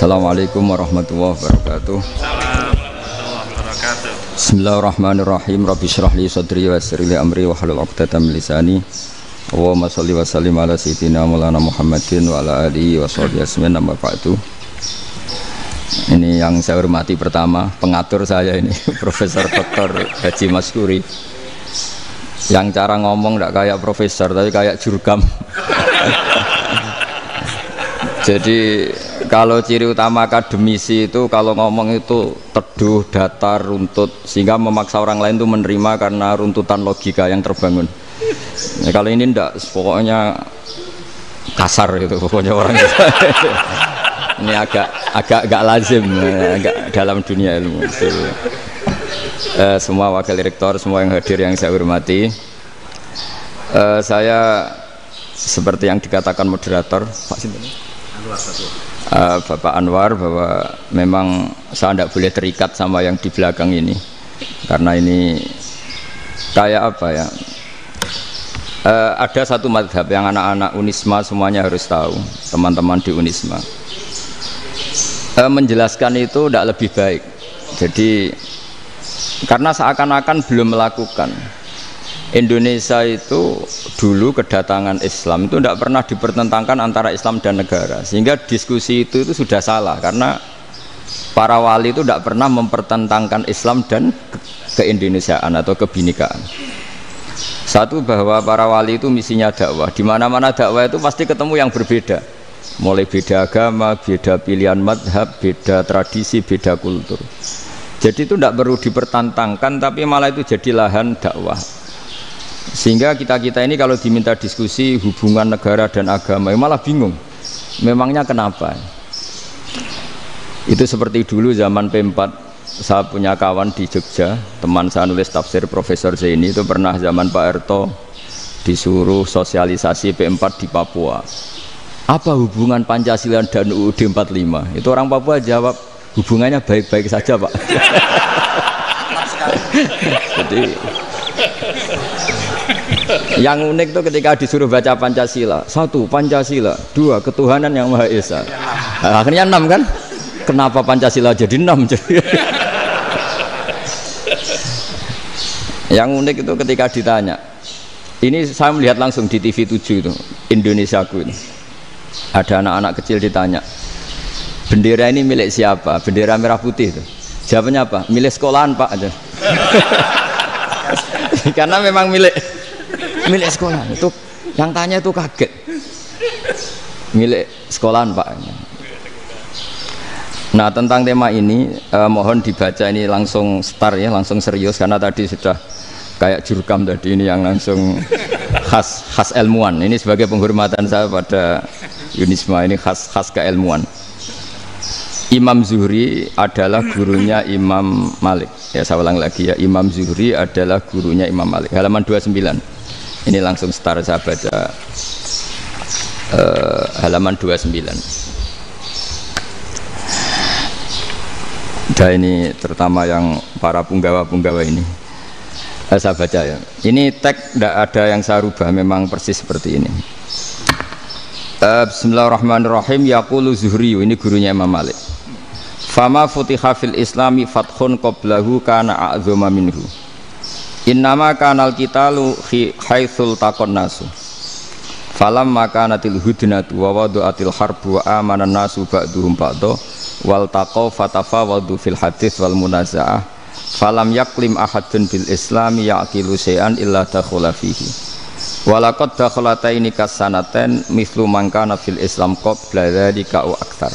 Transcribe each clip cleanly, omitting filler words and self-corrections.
Assalamualaikum warahmatullahi wabarakatuh. Bismillahirrahmanirrahim. Rabbi shrah li sadri wa yassir li amri wa hlul 'uqdatam min lisani. Allahumma shalli wa sallim ala sayyidina Maulana Muhammadin wa ala alihi wa sahbihi ajmain. Amma ba'du. Ini yang saya hormati pertama, pengatur saya ini Profesor Dr. Haji Maskuri. Yang cara ngomong tidak kayak profesor tapi kayak jurkam. Jadi kalau ciri utama akademisi itu kalau ngomong itu teduh, datar, runtut, sehingga memaksa orang lain itu menerima karena runtutan logika yang terbangun. Nah, kalau ini ndak, pokoknya kasar gitu, pokoknya orang itu. Ini agak lazim, agak dalam dunia ilmu. Semua wakil rektor, semua yang hadir yang saya hormati, saya seperti yang dikatakan moderator Pak Sinten, Bapak Anwar, bahwa memang saya tidak boleh terikat sama yang di belakang ini karena ini kayak apa ya, ada satu madhab yang anak-anak Unisma semuanya harus tahu, teman-teman di Unisma, menjelaskan itu tidak lebih baik. Jadi karena seakan-akan belum melakukan. Indonesia itu dulu kedatangan Islam itu tidak pernah dipertentangkan antara Islam dan negara, sehingga diskusi itu sudah salah karena para wali itu tidak pernah mempertentangkan Islam dan keindonesiaan atau kebinekaan. Satu, bahwa para wali itu misinya dakwah, di mana-mana dakwah itu pasti ketemu yang berbeda, mulai beda agama, beda pilihan madhab, beda tradisi, beda kultur. Jadi itu tidak perlu dipertentangkan, tapi malah itu jadi lahan dakwah. Sehingga kita ini kalau diminta diskusi hubungan negara dan agama malah bingung, memangnya kenapa. Itu seperti dulu zaman P4, saya punya kawan di Jogja, teman saya nulis tafsir Profesor Zaini, itu pernah zaman Pak Erto disuruh sosialisasi P4 di Papua. Apa hubungan Pancasila dan UUD 45? Itu orang Papua jawab, hubungannya baik-baik saja Pak. Jadi yang unik itu ketika disuruh baca Pancasila, 1 Pancasila, 2 ketuhanan yang Maha Esa. Nah, akhirnya 6 kan? Kenapa Pancasila jadi 6? Yang unik itu ketika ditanya, ini saya melihat langsung di TV 7 itu, Indonesiaku ini, ada anak-anak kecil ditanya, bendera ini milik siapa? Bendera merah putih itu. Jawabannya apa? Milik sekolahan Pak aja. Karena memang milik sekolahan. Itu yang tanya itu kaget. Milik sekolahan Pak. Nah, tentang tema ini mohon dibaca ini langsung start ya, langsung serius karena tadi sudah kayak jurkam tadi, ini yang langsung khas ilmuwan. Ini sebagai penghormatan saya pada Unisma, ini khas keilmuan. Imam Zuhri adalah gurunya Imam Malik. Ya, saya ulang lagi ya, Imam Zuhri adalah gurunya Imam Malik. Halaman 29. Ini langsung start saya baca halaman 29. Dan ini terutama yang para punggawa-punggawa ini. Saya baca ya. Ini teks tidak ada yang saya rubah, memang persis seperti ini. Bismillahirrahmanirrahim. Yaqulu Zuhri, ini gurunya Imam Malik. Fama futiha fil islami fathun qablahu kana a'zama minhu. Innama kanal qitalu haitsul taqon nasu. Falam makanatil hudnatu wa wadu'atil harbu wa amanan nasu ba'duhum ba'da wal taqaw fatafawadu fil hadits wal munaza'ah. Falam yaklim ahadun bil islami yaqilu syai'an illa dakhula fihi. Walaqad dakhalataini kasanaten mithlu man kana fil islam qabla dzalika wa aktsar.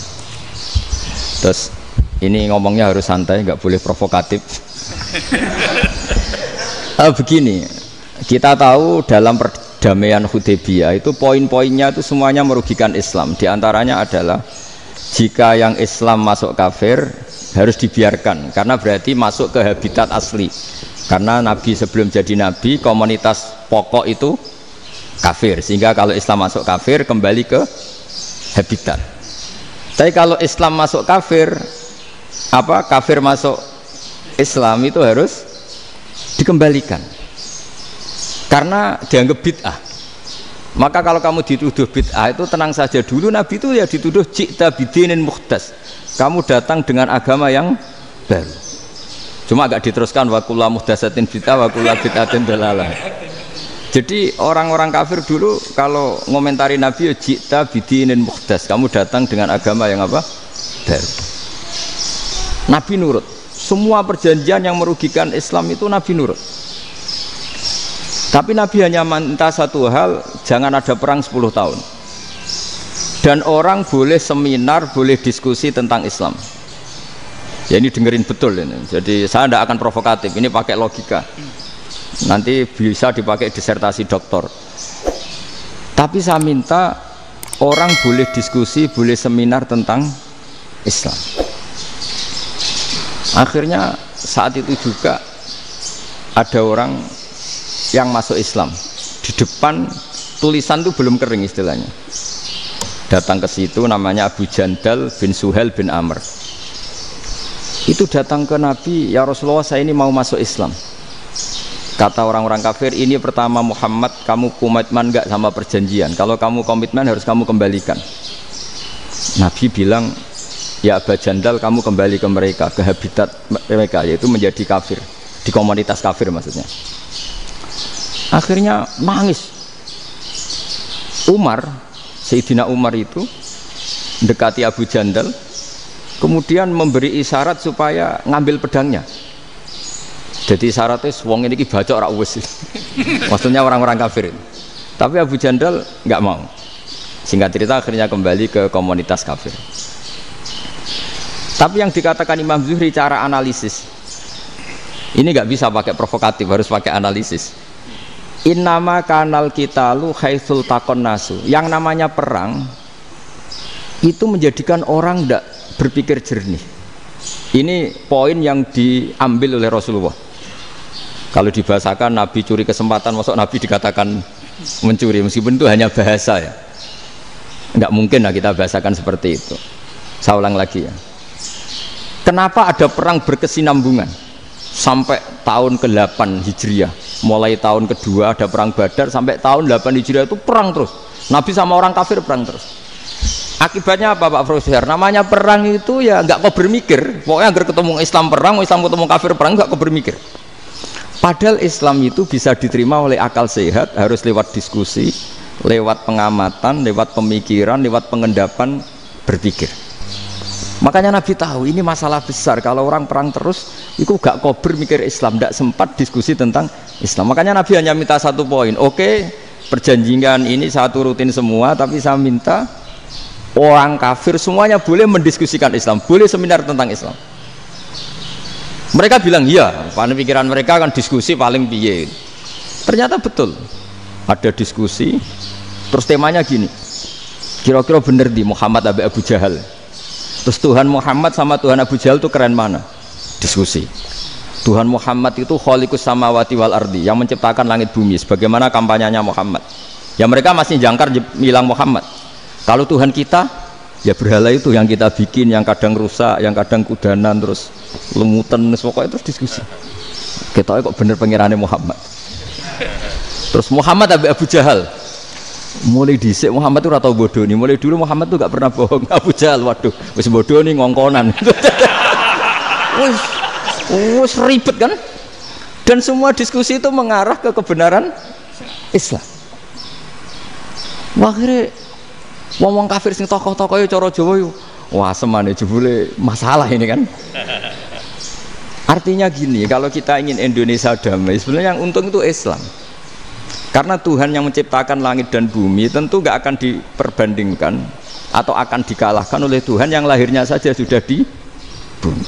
Terus ini ngomongnya harus santai, nggak boleh provokatif. Begini, kita tahu dalam perdamaian Hudaybiyah itu poin-poinnya itu semuanya merugikan Islam. Di antaranya adalah jika yang Islam masuk kafir harus dibiarkan, karena berarti masuk ke habitat asli. Karena Nabi sebelum jadi Nabi, komunitas pokok itu kafir, sehingga kalau Islam masuk kafir kembali ke habitat. Tapi kalau Islam masuk kafir, kafir masuk Islam itu harus dikembalikan karena dianggap bid'ah. Maka kalau kamu dituduh bid'ah itu tenang saja dulu, Nabi itu ya dituduh ji'ta bidinin muhdas, kamu datang dengan agama yang baru. Cuma agak diteruskan wa kullu muhdatsatin bid'ah wa kullu bid'atin dalalah. Jadi orang-orang kafir dulu kalau ngomentari Nabi ya ji'ta bidinin muhdas, kamu datang dengan agama yang apa? Baru. Nabi nurut. Semua perjanjian yang merugikan Islam itu Nabi nurut. Tapi Nabi hanya minta satu hal, jangan ada perang 10 tahun. Dan orang boleh seminar, boleh diskusi tentang Islam. Ya ini dengerin betul ini. Jadi saya tidak akan provokatif, ini pakai logika. Nanti bisa dipakai disertasi doktor. Tapi saya minta orang boleh diskusi, boleh seminar tentang Islam. Akhirnya saat itu juga ada orang yang masuk Islam. Di depan tulisan itu belum kering istilahnya. Datang ke situ namanya Abu Jandal bin Suhail bin Amr. Itu datang ke Nabi, ya Rasulullah saya ini mau masuk Islam. Kata orang-orang kafir, ini pertama Muhammad, kamu komitmen enggak sama perjanjian? Kalau kamu komitmen harus kamu kembalikan. Nabi bilang, ya Abu Jandal kamu kembali ke mereka, ke habitat mereka, yaitu menjadi kafir, di komunitas kafir maksudnya. Akhirnya nangis. Umar, Sayyidina Umar itu mendekati Abu Jandal, kemudian memberi isyarat supaya ngambil pedangnya. Jadi isyaratnya wong ini baca ora wis. Maksudnya orang-orang kafir. Tapi Abu Jandal nggak mau. Singkat cerita akhirnya kembali ke komunitas kafir. Tapi yang dikatakan Imam Zuhri cara analisis ini nggak bisa pakai provokatif, harus pakai analisis. Innama kanal qitalu haitsul taqon nasu. Yang namanya perang itu menjadikan orang tidak berpikir jernih. Ini poin yang diambil oleh Rasulullah. Kalau dibahasakan Nabi curi kesempatan, masuk Nabi dikatakan mencuri, meskipun itu hanya bahasa ya. Tidak mungkin lah kita bahasakan seperti itu. Saya ulang lagi ya. Kenapa ada perang berkesinambungan sampai tahun ke-8 Hijriah? Mulai tahun kedua ada perang Badar sampai tahun 8 Hijriah itu perang terus. Nabi sama orang kafir perang terus. Akibatnya apa Pak Profesor? Namanya perang itu ya nggak kau bermikir. Pokoknya agar ketemu Islam perang, Islam ketemu kafir perang, nggak kau bermikir. Padahal Islam itu bisa diterima oleh akal sehat, harus lewat diskusi, lewat pengamatan, lewat pemikiran, lewat pengendapan berpikir. Makanya Nabi tahu ini masalah besar. Kalau orang perang terus, itu gak kober mikir Islam, tidak sempat diskusi tentang Islam. Makanya Nabi hanya minta satu poin. Oke, perjanjian ini satu rutin semua, tapi saya minta orang kafir semuanya boleh mendiskusikan Islam, boleh seminar tentang Islam. Mereka bilang iya, pada pikiran mereka kan diskusi paling piye. Ternyata betul, ada diskusi. Terus temanya gini, kira-kira bener di Muhammad Abu Jahal. Terus Tuhan Muhammad sama Tuhan Abu Jahal itu keren mana? Diskusi. Tuhan Muhammad itu khaliqus samawati wal ardi, yang menciptakan langit bumi. Sebagaimana kampanyenya Muhammad. Ya mereka masih jangkar bilang Muhammad. Kalau Tuhan kita, ya berhala itu yang kita bikin, yang kadang rusak, yang kadang kudanan, terus lemutan, pokoknya terus diskusi. Kita kok bener pengirannya Muhammad. Terus Muhammad Abu Jahal. Mulai dhisik Muhammad itu ratau bodoh nih. Mulai dulu Muhammad tuh gak pernah bohong. Abu Jahal, waduh, wis bodoh nih ngongkonan. Wis ribet kan? Dan semua diskusi itu mengarah ke kebenaran Islam. Akhirnya wong kafir sing tokoh-tokoh cara Jawa yo, wah semane jebule masalah ini kan. Artinya gini, kalau kita ingin Indonesia damai, sebenarnya yang untung itu Islam. Karena Tuhan yang menciptakan langit dan bumi tentu gak akan diperbandingkan atau akan dikalahkan oleh Tuhan yang lahirnya saja sudah di bumi.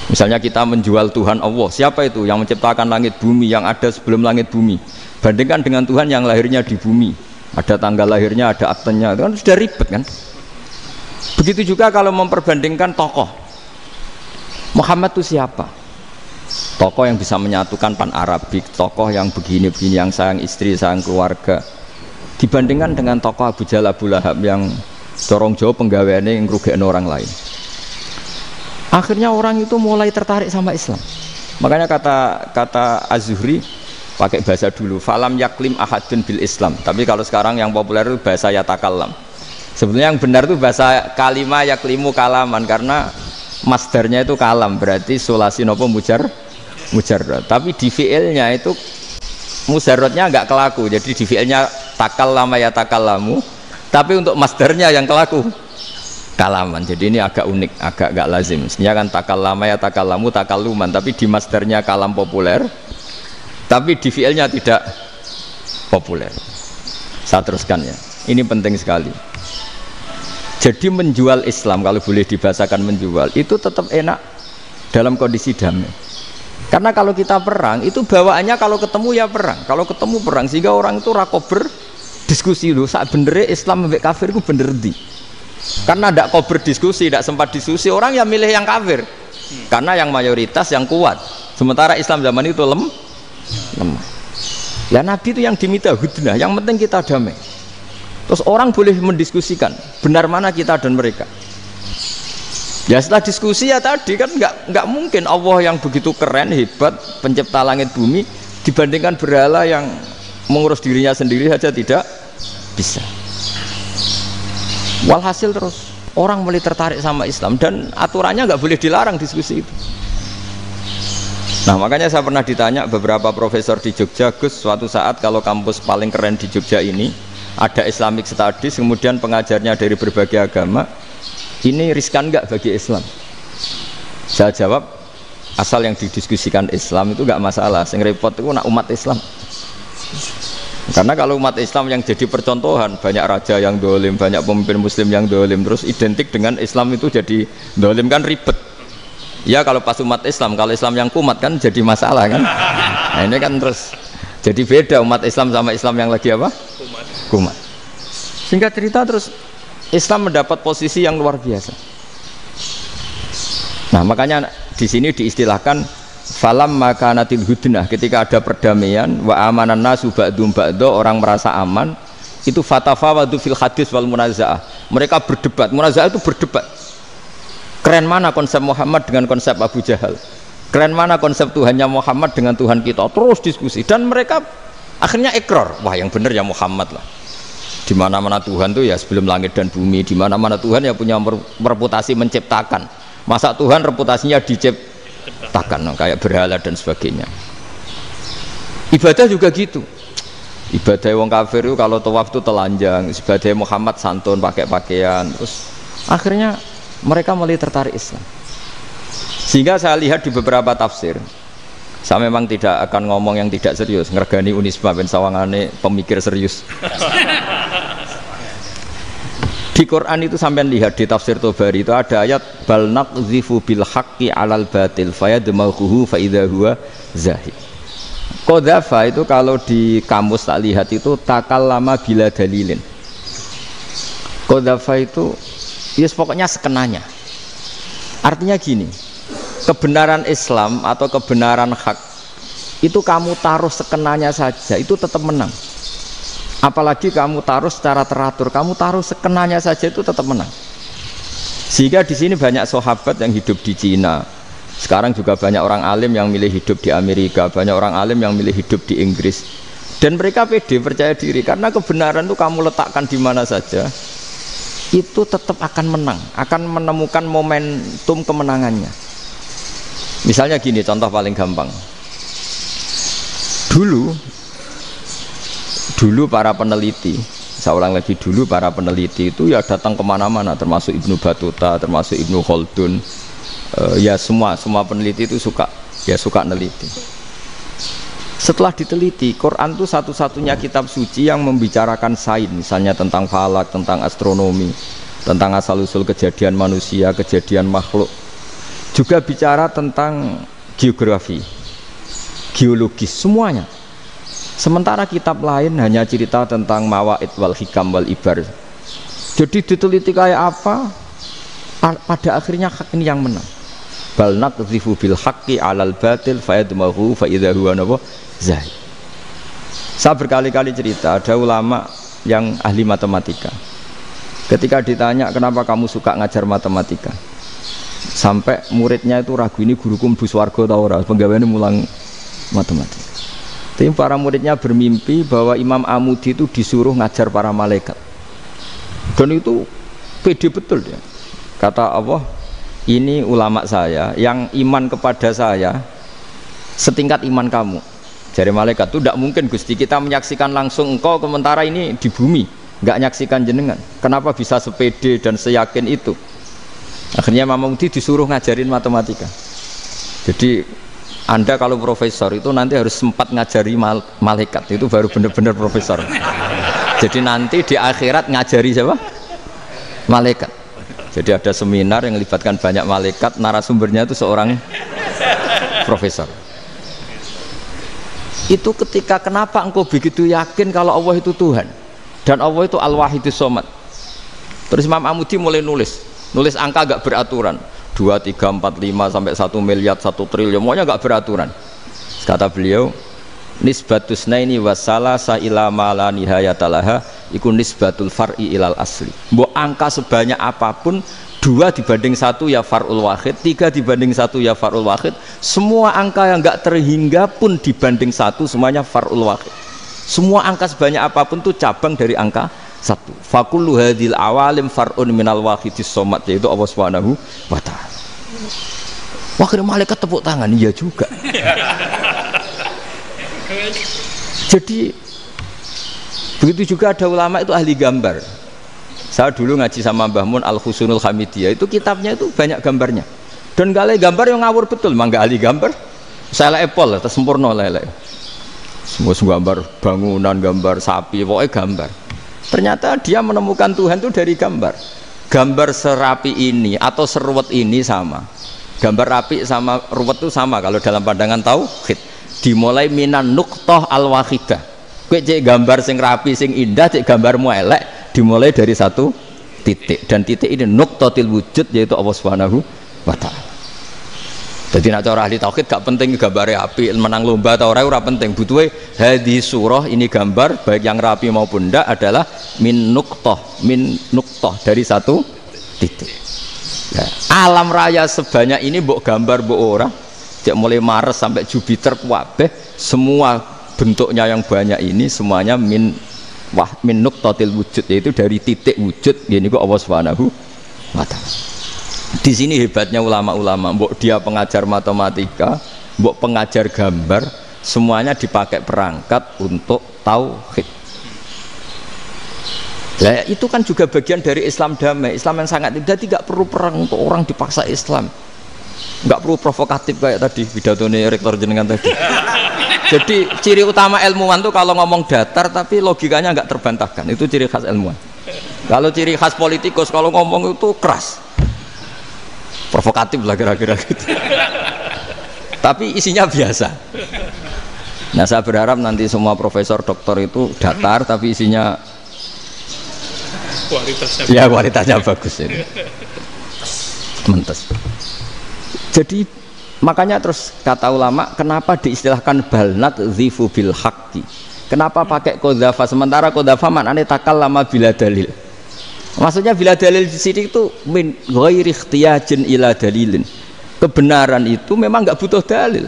Misalnya kita menjual Tuhan Allah, siapa itu yang menciptakan langit bumi, yang ada sebelum langit bumi, bandingkan dengan Tuhan yang lahirnya di bumi, ada tanggal lahirnya, ada aktenya, itu kan sudah ribet kan. Begitu juga kalau memperbandingkan tokoh, Muhammad itu siapa? Tokoh yang bisa menyatukan pan Arabik, tokoh yang begini-begini, yang sayang istri, sayang keluarga, dibandingkan dengan tokoh Abu Jahal, Abu Lahab yang corong jauh penggaweannya yang ngerugikan orang lain. Akhirnya orang itu mulai tertarik sama Islam. Makanya kata Az-Zuhri, pakai bahasa dulu, falam yaklim ahadun bil Islam. Tapi kalau sekarang yang populer itu bahasa yatakallam. Sebetulnya yang benar itu bahasa kalimah yaklimu kalaman, karena masdarnya itu kalam, berarti sulasi nopo mujarrad. Tapi di fiilnya itu mujarradnya enggak kelaku, jadi di fiilnya takallama yatakallamu, tapi untuk masdarnya yang kelaku kalaman. Jadi ini agak unik, agak enggak lazim. Sebenarnya kan takallama yatakallamu takalluman, tapi di masdarnya kalam populer, tapi di fiilnya tidak populer. Saya teruskan ya, ini penting sekali. Jadi menjual Islam, kalau boleh dibahasakan menjual, itu tetap enak dalam kondisi damai. Karena kalau kita perang, itu bawaannya kalau ketemu ya perang, kalau ketemu perang, sehingga orang itu rakober diskusi loh, saat benernya Islam sampai kafir itu bener di. Karena tidak kober diskusi, tidak sempat diskusi, orang yang milih yang kafir. Karena yang mayoritas yang kuat. Sementara Islam zaman itu lemah. Ya Nabi itu yang diminta hudnah, yang penting kita damai. Terus orang boleh mendiskusikan benar mana kita dan mereka. Ya setelah diskusi ya tadi kan nggak mungkin Allah yang begitu keren hebat pencipta langit bumi dibandingkan berhala yang mengurus dirinya sendiri saja tidak bisa. Walhasil terus orang mulai tertarik sama Islam dan aturannya nggak boleh dilarang diskusi itu. Nah makanya saya pernah ditanya beberapa profesor di Jogja, Gus, suatu saat kalau kampus paling keren di Jogja ini ada Islamic Studies, kemudian pengajarnya dari berbagai agama, ini riskan nggak bagi Islam? Saya jawab, asal yang didiskusikan Islam itu nggak masalah, yang repot itu nak umat Islam. Karena kalau umat Islam yang jadi percontohan, banyak raja yang dolim, banyak pemimpin muslim yang dolim, terus identik dengan Islam itu jadi dolim, kan ribet. Ya kalau pas umat Islam, kalau Islam yang kumat kan jadi masalah kan. Nah ini kan terus jadi beda umat Islam sama Islam yang lagi apa? Kumat. Singkat cerita terus Islam mendapat posisi yang luar biasa. Nah makanya di sini diistilahkan falam makanatil hudnah, ketika ada perdamaian wa amanan nasu ba'dum ba'do, orang merasa aman, itu fatafawadu fil hadis wal munazaah. Mereka berdebat, munazaah itu berdebat. Keren mana konsep Muhammad dengan konsep Abu Jahal? Keren mana konsep Tuhannya Muhammad dengan Tuhan kita? Terus diskusi dan mereka akhirnya ikrar, wah yang benar ya Muhammad lah. Di mana-mana Tuhan tuh ya sebelum langit dan bumi, di mana-mana Tuhan ya punya reputasi menciptakan. Masa Tuhan reputasinya diciptakan, kayak berhala dan sebagainya. Ibadah juga gitu. Ibadah wong kafir itu kalau tawaf itu telanjang, ibadah Muhammad santun pakai pakaian. Terus akhirnya mereka mulai tertarik Islam. Sehingga saya lihat di beberapa tafsir, saya memang tidak akan ngomong yang tidak serius, ngergani Unisba ben sawangane pemikir serius. Di Quran itu sampai lihat di tafsir Tobari itu ada ayat bal naqzifu bil haqqi 'alal batil fayadmaghuhu fa idza huwa zahid. Qadzafa itu kalau di kamus tak lihat itu takallama bila dalilin. Qadzafa itu yes pokoknya sekenanya. Artinya gini, kebenaran Islam atau kebenaran hak itu kamu taruh sekenanya saja itu tetap menang. Apalagi kamu taruh secara teratur, kamu taruh sekenanya saja itu tetap menang. Sehingga di sini banyak sahabat yang hidup di Cina. Sekarang juga banyak orang alim yang milih hidup di Amerika, banyak orang alim yang milih hidup di Inggris. Dan mereka pede, percaya diri karena kebenaran itu kamu letakkan di mana saja, itu tetap akan menang, akan menemukan momentum kemenangannya. Misalnya gini, contoh paling gampang. Dulu para peneliti, saya ulang lagi, dulu para peneliti itu ya datang kemana-mana, termasuk Ibnu Battuta, termasuk Ibnu Khaldun, ya semua peneliti itu suka neliti. Setelah diteliti, Quran itu satu-satunya kitab suci yang membicarakan sains, misalnya tentang falak, tentang astronomi, tentang asal-usul kejadian manusia, kejadian makhluk. Juga bicara tentang geografi, geologis, semuanya. Sementara kitab lain hanya cerita tentang mawaid wal hikam wal ibar. Jadi diteliti kayak apa, pada akhirnya hak ini yang menang. Bal naqdhifu bil haqqi 'alal batil fayadmaghu fa idza huwa zahid. Saya berkali-kali cerita, ada ulama yang ahli matematika. Ketika ditanya kenapa kamu suka ngajar matematika, sampai muridnya itu ragu, ini guruku mlebu swarga ta ora, penggaweane mulang matematika. Tapi para muridnya bermimpi bahwa Imam Amudi itu disuruh ngajar para malaikat. Dan itu pede betul dia. Kata Allah, ini ulama saya yang iman kepada saya setingkat iman kamu. Jadi malaikat itu tidak mungkin Gusti kita menyaksikan langsung engkau sementara ini di bumi, nggak nyaksikan jenengan. Kenapa bisa sepede dan seyakin itu? Akhirnya Imam Amudi disuruh ngajarin matematika. Jadi Anda kalau profesor itu nanti harus sempat ngajari malaikat, itu baru benar-benar profesor. Jadi nanti di akhirat ngajari siapa? Malaikat. Jadi ada seminar yang melibatkan banyak malaikat, narasumbernya itu seorang profesor. Itu ketika kenapa engkau begitu yakin kalau Allah itu Tuhan dan Allah itu Al-Wahidus Shomad. Terus Imam Amudi mulai nulis angka gak beraturan 2, 3, 4, 5 sampai 1 miliar 1 triliun, semuanya gak beraturan. Kata beliau, nisbatus naini wasalasa ila ma la nihayatalaha iku nisbatul far'i ilal asli. Mbok angka sebanyak apapun 2 dibanding 1 ya far'ul wahid, 3 dibanding 1 ya far'ul wahid. Semua angka yang enggak terhingga pun dibanding 1 semuanya far'ul wahid. Semua angka sebanyak apapun itu cabang dari angka 1. Fakullu hadhil awalim far'un minal wahidis shomad, yaitu Allah Subhanahu wa ta'ala. Wakil malaikat tepuk tangan, iya juga. Jadi begitu juga ada ulama itu ahli gambar. Saya dulu ngaji sama Mbah Mun Al-Husunul Hamidiyah, itu kitabnya itu banyak gambarnya. Dan gale gambar yang ngawur betul, mangga ahli gambar. Saya lepol, terus sempurna lele. Semua gambar bangunan, gambar sapi, pokoknya gambar. Ternyata dia menemukan Tuhan itu dari gambar. Gambar serapi ini atau seruwet ini sama. Gambar rapi sama ruwet itu sama kalau dalam pandangan tauhid. Dimulai minan nuqtah al-wahidah. Kowe cek gambar sing rapi, sing indah, cek gambarmu elek. Dimulai dari 1 titik, dan titik ini nuqtatil wujud, yaitu Allah Subhanahu wa ta'ala. Jadi nak cara ahli tauhid gak penting gambare api, menang lomba atau ora penting. Butuhe hadis surah ini gambar baik yang rapi maupun ndak adalah min nuqtah dari 1 titik. Ya, alam raya sebanyak ini mbok gambar mbok ora, cek mulai Mars sampai Jupiter kabeh semua bentuknya yang banyak ini semuanya min nuqtatil wujud, yaitu dari titik wujud. Gini kok Allah Subhanahu wa ta'ala. Di sini hebatnya ulama-ulama, mbok dia pengajar matematika, mbok pengajar gambar, semuanya dipakai perangkat untuk tauhid. Nah, itu kan juga bagian dari Islam damai, Islam yang sangat tidak perlu perang untuk orang dipaksa Islam. Nggak perlu provokatif kayak tadi pidatone rektor jenengan tadi. Jadi ciri utama ilmuwan tuh kalau ngomong datar tapi logikanya nggak terbantahkan, itu ciri khas ilmuwan. Kalau ciri khas politikus kalau ngomong itu keras, provokatif lah kira-kira gitu. Tapi isinya biasa. Nah saya berharap nanti semua profesor doktor itu datar tapi isinya kualitasnya bagus ini. Mentes. Jadi makanya terus kata ulama, kenapa diistilahkan balnat zifu bil haqqi? Kenapa pakai qadzafa sementara qadzafa maknanya takallama bila dalil? Maksudnya bila dalil di sini itu min ghairi ikhtiyajin ila dalilin. Kebenaran itu memang nggak butuh dalil.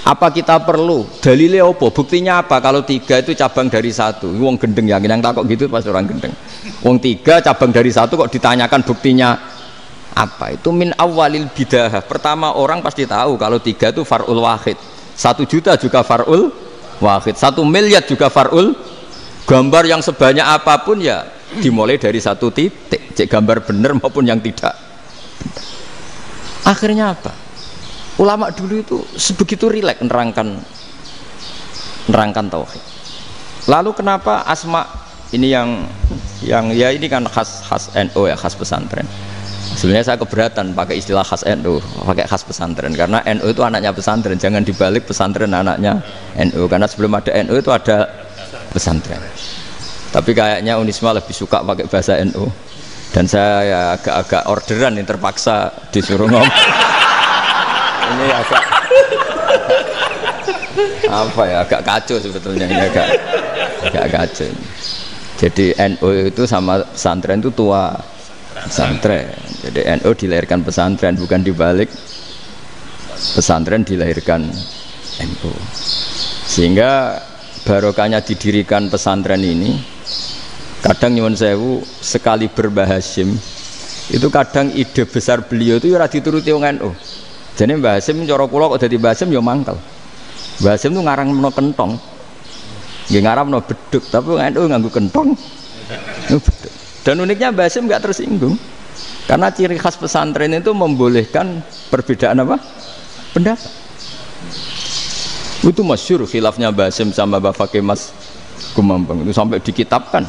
Apa kita perlu dalilnya apa? Buktinya apa? Kalau 3 itu cabang dari 1. Wong gendeng yang takok gitu pas orang gendeng. Wong 3 cabang dari 1 kok ditanyakan buktinya apa? Itu min awalil bidah. Pertama orang pasti tahu kalau 3 itu far'ul wahid, 1 juta juga far'ul wahid, 1 miliar juga far'ul. Gambar yang sebanyak apapun ya dimulai dari 1 titik, cek gambar bener maupun yang tidak. Akhirnya apa? Ulama dulu itu sebegitu rileks nerangkan tauhid. Lalu kenapa asma ini yang ya ini kan khas NU ya, khas pesantren. Sebenarnya saya keberatan pakai istilah khas NU, pakai khas pesantren, karena NU itu anaknya pesantren, jangan dibalik pesantren anaknya NU, karena sebelum ada NU itu ada pesantren. Tapi kayaknya Unisma lebih suka pakai bahasa NU, dan saya ya agak-agak orderan yang terpaksa disuruh ngomong. Ini agak apa ya, agak kacau sebetulnya, ini agak kacau. Jadi NU itu sama pesantren itu tua. Pesantren, jadi NU dilahirkan pesantren, bukan dibalik pesantren dilahirkan NU. Sehingga barokahnya didirikan pesantren ini, kadang nyuwun sewu sekali Mbah Hasyim itu kadang ide besar beliau itu ora dituruti wong NU. Jadi Mbah Hasyim cara kula kok dadi Mbah Hasyim ya mangkel. Mbah Hasyim itu ngarangno kentong. Nggih ngaramno beduk, tapi wong NU nganggo kentong. Beduk. Dan uniknya Mbah Hasyim enggak tersinggung. Karena ciri khas pesantren itu membolehkan perbedaan apa? Pendapat. Itu masyhur khilafnya Mbah Hasyim sama Mbah Fakih Mas Kumambang itu sampai dikitabkan.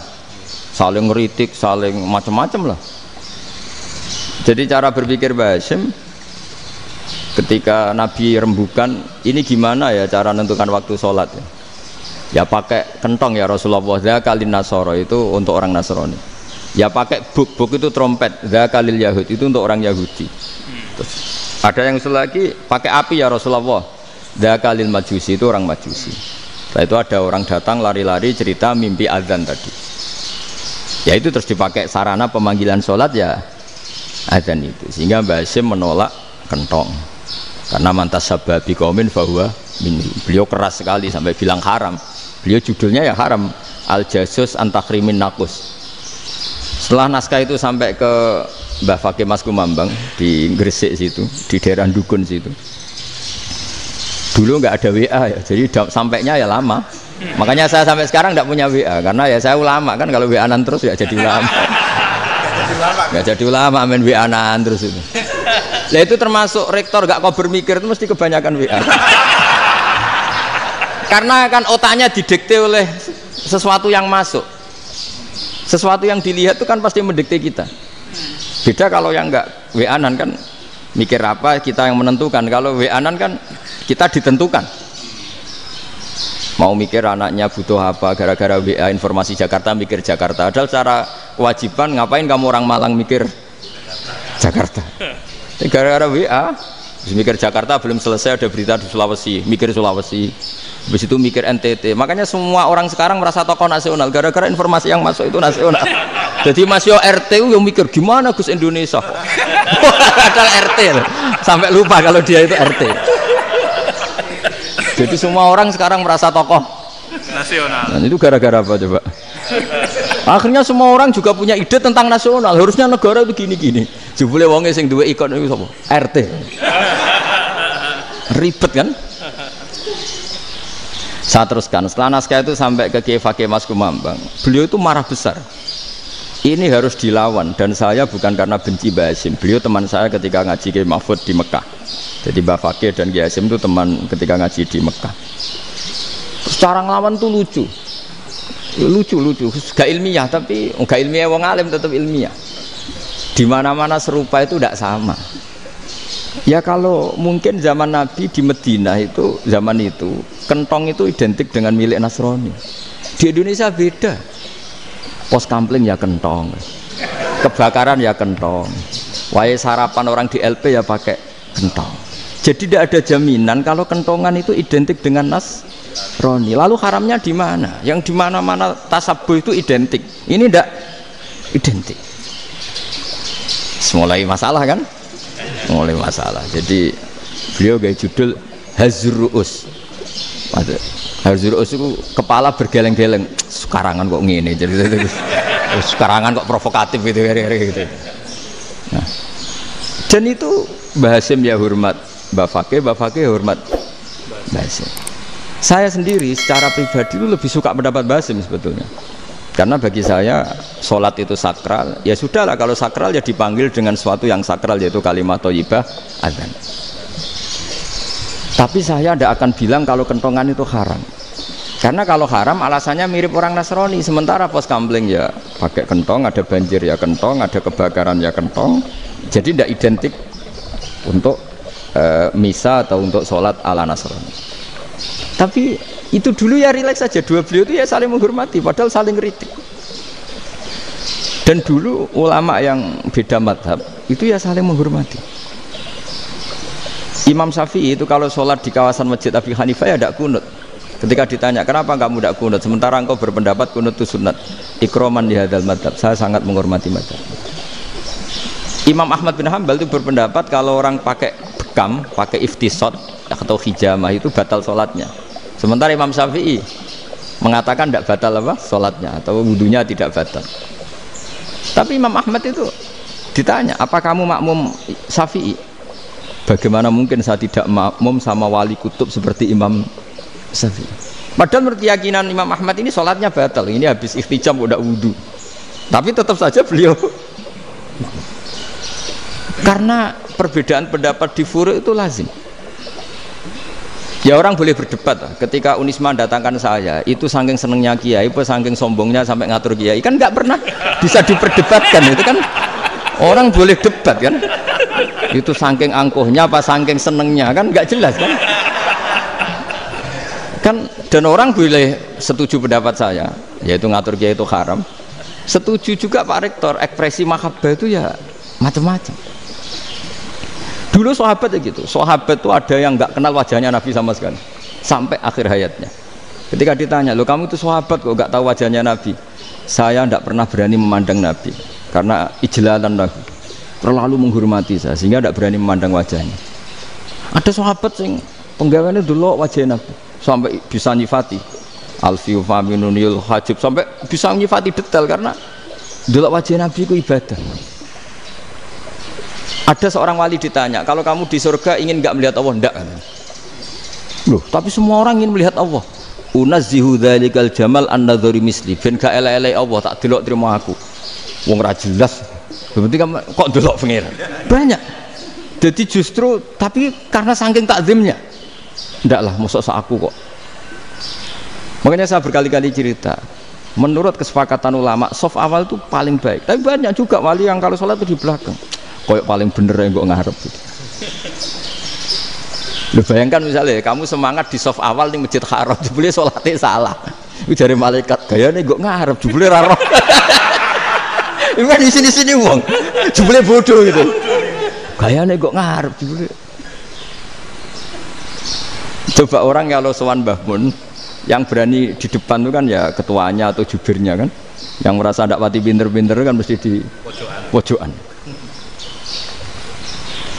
Saling ngeritik, saling macam-macam lah. Jadi cara berpikir Mbah Hasyim ketika Nabi rembukan, ini gimana ya cara menentukan waktu sholat ya? Ya pakai kentong ya Rasulullah, dzakalin nasara itu untuk orang Nasrani. Ya pakai buk itu trompet, dzakalil Yahud itu untuk orang Yahudi. Terus, ada yang lagi pakai api ya Rasulullah, dzakalil Majusi itu orang Majusi. Setelah itu ada orang datang lari-lari cerita mimpi azan tadi. Ya itu terus dipakai sarana pemanggilan sholat ya azan itu. Sehingga Mbah Hasyim menolak kentong. Karena mantas sababi qaumin fahuwa minni. Beliau keras sekali sampai bilang haram. Beliau judulnya ya haram, Al-Jasus Antakrimin Nakus. Setelah naskah itu sampai ke Mbah Fakih Mas Kumambang di Gresik situ, di daerah Dukun situ. Dulu nggak ada WA ya, jadi sampainya ya lama. Makanya saya sampai sekarang nggak punya WA karena ya saya ulama kan, kalau WA-an terus ya jadi ulama. Nggak jadi ulama main WA-an terus itu. Lah itu termasuk rektor gak kau bermikir itu mesti kebanyakan WA. Karena kan otaknya didikte oleh sesuatu yang masuk. Sesuatu yang dilihat itu kan pasti mendikte kita. Beda kalau yang enggak WA-an kan mikir apa kita yang menentukan. Kalau WA-an kan kita ditentukan. Mau mikir anaknya butuh apa gara-gara WA informasi Jakarta mikir Jakarta. Padahal secara kewajiban ngapain kamu orang Malang mikir Jakarta. Gara-gara WA mikir Jakarta belum selesai ada berita di Sulawesi, mikir Sulawesi. Habis itu mikir NTT. Makanya semua orang sekarang merasa tokoh nasional gara-gara informasi yang masuk itu nasional. Jadi Mas Yo RT yang mikir gimana Gus Indonesia. Padahal RT loh. Sampai lupa kalau dia itu RT. Jadi semua orang sekarang merasa tokoh nasional. Dan itu gara-gara apa coba? Akhirnya semua orang juga punya ide tentang nasional. Harusnya negara itu gini-gini. Jebule wonge sing duwe ikon itu sapa? RT. Ribet kan? Saya teruskan, setelah naskah itu sampai ke Kiai Fakih Mas Kumambang, beliau itu marah besar. Ini harus dilawan, dan saya bukan karena benci Mbah Hasyim. Beliau teman saya ketika ngaji Kiai Mahfud di Mekah. Jadi Mbah Fakih dan Kiai Hasyim itu teman ketika ngaji di Mekah. Secara ngelawan tuh lucu, gak ilmiah tapi gak ilmiah wong alim tetap ilmiah. Di mana-mana serupa itu tidak sama. Ya kalau mungkin zaman Nabi di Medina itu zaman itu kentong itu identik dengan milik Nasrani. Di Indonesia beda. Pos kampling ya kentong, kebakaran ya kentong, wae sarapan orang di LP ya pakai kentong. Jadi tidak ada jaminan kalau kentongan itu identik dengan Nasrani. Lalu haramnya di mana? Yang di mana-mana tasabuh itu identik. Ini tidak identik. Mulai masalah kan? Mulai masalah. Jadi beliau gaya judul Hazruus. Hazruus itu kepala bergeleng-geleng. Sekarangan kok ngene. Jadi sekarangan kok provokatif gitu. Nah. Dan itu Mbah Hasyim ya hormat Mbah Fakih hormat Mbah Hasyim. Saya sendiri secara pribadi itu lebih suka mendapat Mbah Hasyim sebetulnya. Karena bagi saya sholat itu sakral, ya sudahlah kalau sakral ya dipanggil dengan sesuatu yang sakral yaitu kalimat thayyibah adzan. Tapi saya tidak akan bilang kalau kentongan itu haram. Karena kalau haram alasannya mirip orang Nasrani. Sementara pos kampling ya pakai kentong, ada banjir ya kentong, ada kebakaran ya kentong. Jadi tidak identik untuk misa atau untuk sholat ala Nasrani. Tapi itu dulu ya rileks saja, dua beliau itu ya saling menghormati padahal saling kritik. Dan dulu ulama yang beda madhab itu ya saling menghormati. Imam Syafi'i itu kalau sholat di kawasan Masjid Abi Hanifah ya tidak kunut. Ketika ditanya kenapa kamu tidak kunut sementara engkau berpendapat kunut itu sunat, ikroman di hadal madhab, saya sangat menghormati madhab. Imam Ahmad bin Hanbal itu berpendapat kalau orang pakai bekam, pakai iftisot atau hijamah itu batal sholatnya. Sementara Imam Syafi'i mengatakan tidak batal apa sholatnya atau wudunya tidak batal. Tapi Imam Ahmad itu ditanya, apa kamu makmum Syafi'i? Bagaimana mungkin saya tidak makmum sama wali kutub seperti Imam Syafi'i? Padahal menurut keyakinan Imam Ahmad ini sholatnya batal. Ini habis ikhtijam udah wudu. Tapi tetap saja beliau, karena perbedaan pendapat di furu' itu lazim. Ya orang boleh berdebat. Ketika Unisma datangkan saya, itu saking senengnya kiai, apa saking sombongnya sampai ngatur kiai, kan nggak pernah bisa diperdebatkan. Itu kan orang boleh debat kan? Itu saking angkuhnya apa saking senengnya, kan nggak jelas kan? Dan orang boleh setuju pendapat saya, yaitu ngatur kiai itu haram. Setuju juga Pak Rektor, ekspresi mahabbah itu ya macam-macam. Dulu sahabat ya gitu, sahabat itu ada yang nggak kenal wajahnya Nabi sama sekali sampai akhir hayatnya. Ketika ditanya, loh kamu itu sahabat kok nggak tahu wajahnya Nabi? Saya tidak pernah berani memandang Nabi karena ijlalan Nabi, terlalu menghormati saya sehingga tidak berani memandang wajahnya. Ada sahabat yang penggawaannya dulu wajah Nabi sampai bisa nyifati Alfiu Faminunil Hajib, sampai bisa nyifati detail karena dulu wajah Nabi itu ibadah. Ada seorang wali ditanya, kalau kamu di surga ingin nggak melihat Allah? Enggak. Loh, tapi semua orang ingin melihat Allah. Unazzihu dzalikal jamal an-nadzari misli. Ben gak elek-elek Allah tak delok terima aku. Wong ra jelas. Berarti kok delok pengiran. Banyak. Jadi justru tapi karena saking takzimnya. Enggak lah, mosok sak aku kok. Makanya saya berkali-kali cerita, menurut kesepakatan ulama, soft awal itu paling baik. Tapi banyak juga wali yang kalau sholat itu di belakang. Koyok paling bener yang kok ngarep gitu. Lu bayangkan misalnya kamu semangat di soft awal di masjid haram, jebule sholatnya salah. Itu dari malaikat, gayane kok ngarep, jebule ra roh. Itu kan di sini-sini wong, jebule bodoh gitu. Gayane kok ngarep, jebule. Coba orang kalau sowan Mbah Mun, yang berani di depan itu kan ya ketuanya atau jubirnya kan, yang merasa tidak pati pinter-pinter kan mesti di pojokan.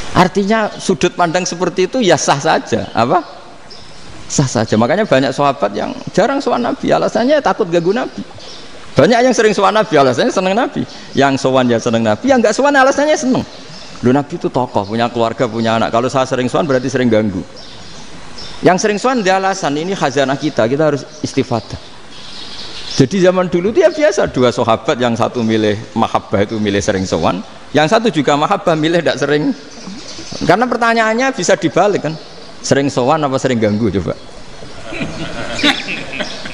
Artinya sudut pandang seperti itu ya sah saja, apa? Sah saja. Makanya banyak sahabat yang jarang sowan Nabi, alasannya takut ganggu Nabi. Banyak yang sering sowan Nabi, alasannya seneng Nabi. Yang sowan ya seneng Nabi, yang nggak sowan alasannya seneng. Lu Nabi itu tokoh, punya keluarga, punya anak. Kalau saya sering sowan berarti sering ganggu. Yang sering sowan dia alasan ini khazanah kita harus istifadah. Jadi zaman dulu dia biasa dua sahabat, yang satu milih mahabbah itu milih sering sowan, yang satu juga mahabbah milih tidak sering. Karena pertanyaannya bisa dibalik kan, sering sowan apa sering ganggu coba.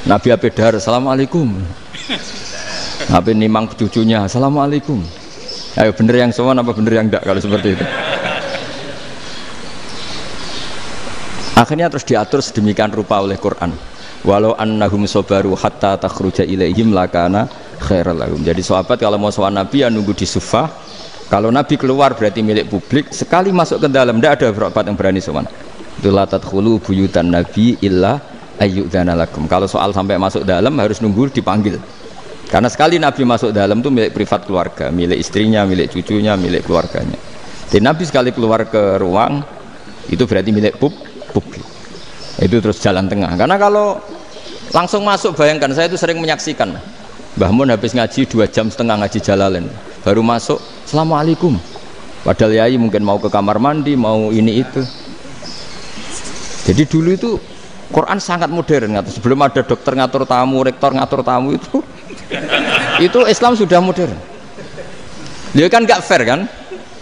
Nabi Abedar, assalamualaikum. Nabi nimang cucunya, assalamualaikum. Ayo bener yang sowan apa bener yang enggak kalau seperti itu. Akhirnya terus diatur sedemikian rupa oleh Quran. Walau annahum sabaru hatta takhruja ilaihim lakana khairal lahum. Jadi sahabat kalau mau sowan Nabi ya nunggu di Sufah. Kalau Nabi keluar berarti milik publik. Sekali masuk ke dalam tidak ada sahabat yang berani sowan. La tadkhulu buyutan Nabi illa ayyudzana lakum. Kalau soal sampai masuk dalam harus nunggu dipanggil. Karena sekali Nabi masuk dalam itu milik privat keluarga, milik istrinya, milik cucunya, milik keluarganya. Jadi Nabi sekali keluar ke ruang itu berarti milik publik. Itu terus jalan tengah. Karena kalau langsung masuk, bayangkan saya itu sering menyaksikan Mbah Mun habis ngaji 2,5 jam ngaji Jalalain, baru masuk assalamualaikum, padahal yai mungkin mau ke kamar mandi, mau ini itu. Jadi dulu itu Quran sangat modern, sebelum ada dokter ngatur tamu, rektor ngatur tamu itu Islam sudah modern. Dia kan nggak fair kan,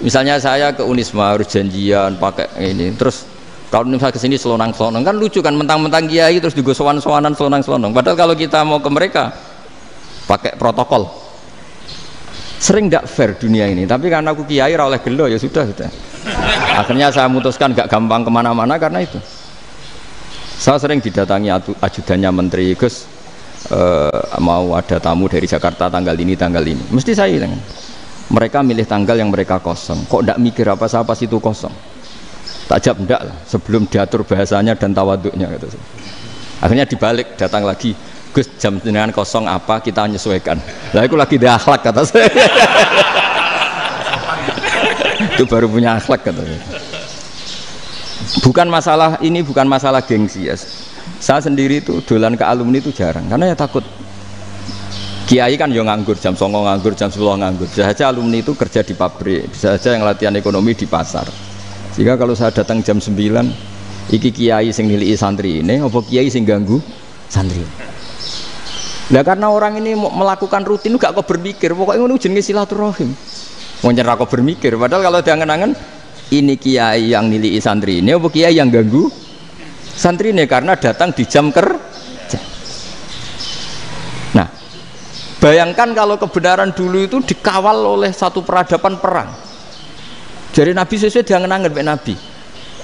misalnya saya ke Unisma harus janjian pakai ini, terus kalau misalnya kesini selonang-selonang kan lucu kan, mentang-mentang kiai terus juga sowan-sowanan selonang-selonang. Padahal kalau kita mau ke mereka pakai protokol, sering tidak fair dunia ini. Tapi karena aku kiai oleh gelo ya sudah. Akhirnya saya memutuskan gak gampang kemana-mana karena itu. Saya sering didatangi ajudannya menteri, Gus mau ada tamu dari Jakarta tanggal ini, mesti saya bilang, mereka milih tanggal yang mereka kosong. Kok tidak mikir apa pas itu kosong? Tak jawab enggak lah, sebelum diatur bahasanya dan tawaduknya gitu. Akhirnya dibalik, datang lagi, Gus jam dengan kosong apa kita menyesuaikan. Lah aku lagi di akhlak kata saya. Itu baru punya akhlak kata saya. Bukan masalah ini, bukan masalah gengsi ya. Saya sendiri itu dolan ke alumni itu jarang, karena ya takut. Kiai kan yang nganggur, jam 9 nganggur, jam 10 nganggur. Bisa saja alumni itu kerja di pabrik, bisa saja yang latihan ekonomi di pasar. Sehingga kalau saya datang jam 9, iki kiai sing nilai santri ini, apa kiai sing ganggu santri. Nah karena orang ini melakukan rutin, gak kok berpikir, pokoknya ini jenenge silaturahim. Mau nyerah kok berpikir, padahal kalau diangen-angen, ini kiai yang nilai santri ini, apa kiai yang ganggu santri ini karena datang di jam kerja. Nah, bayangkan kalau kebenaran dulu itu dikawal oleh satu peradaban perang. Jadi Nabi sesuai diangen-angen Nabi.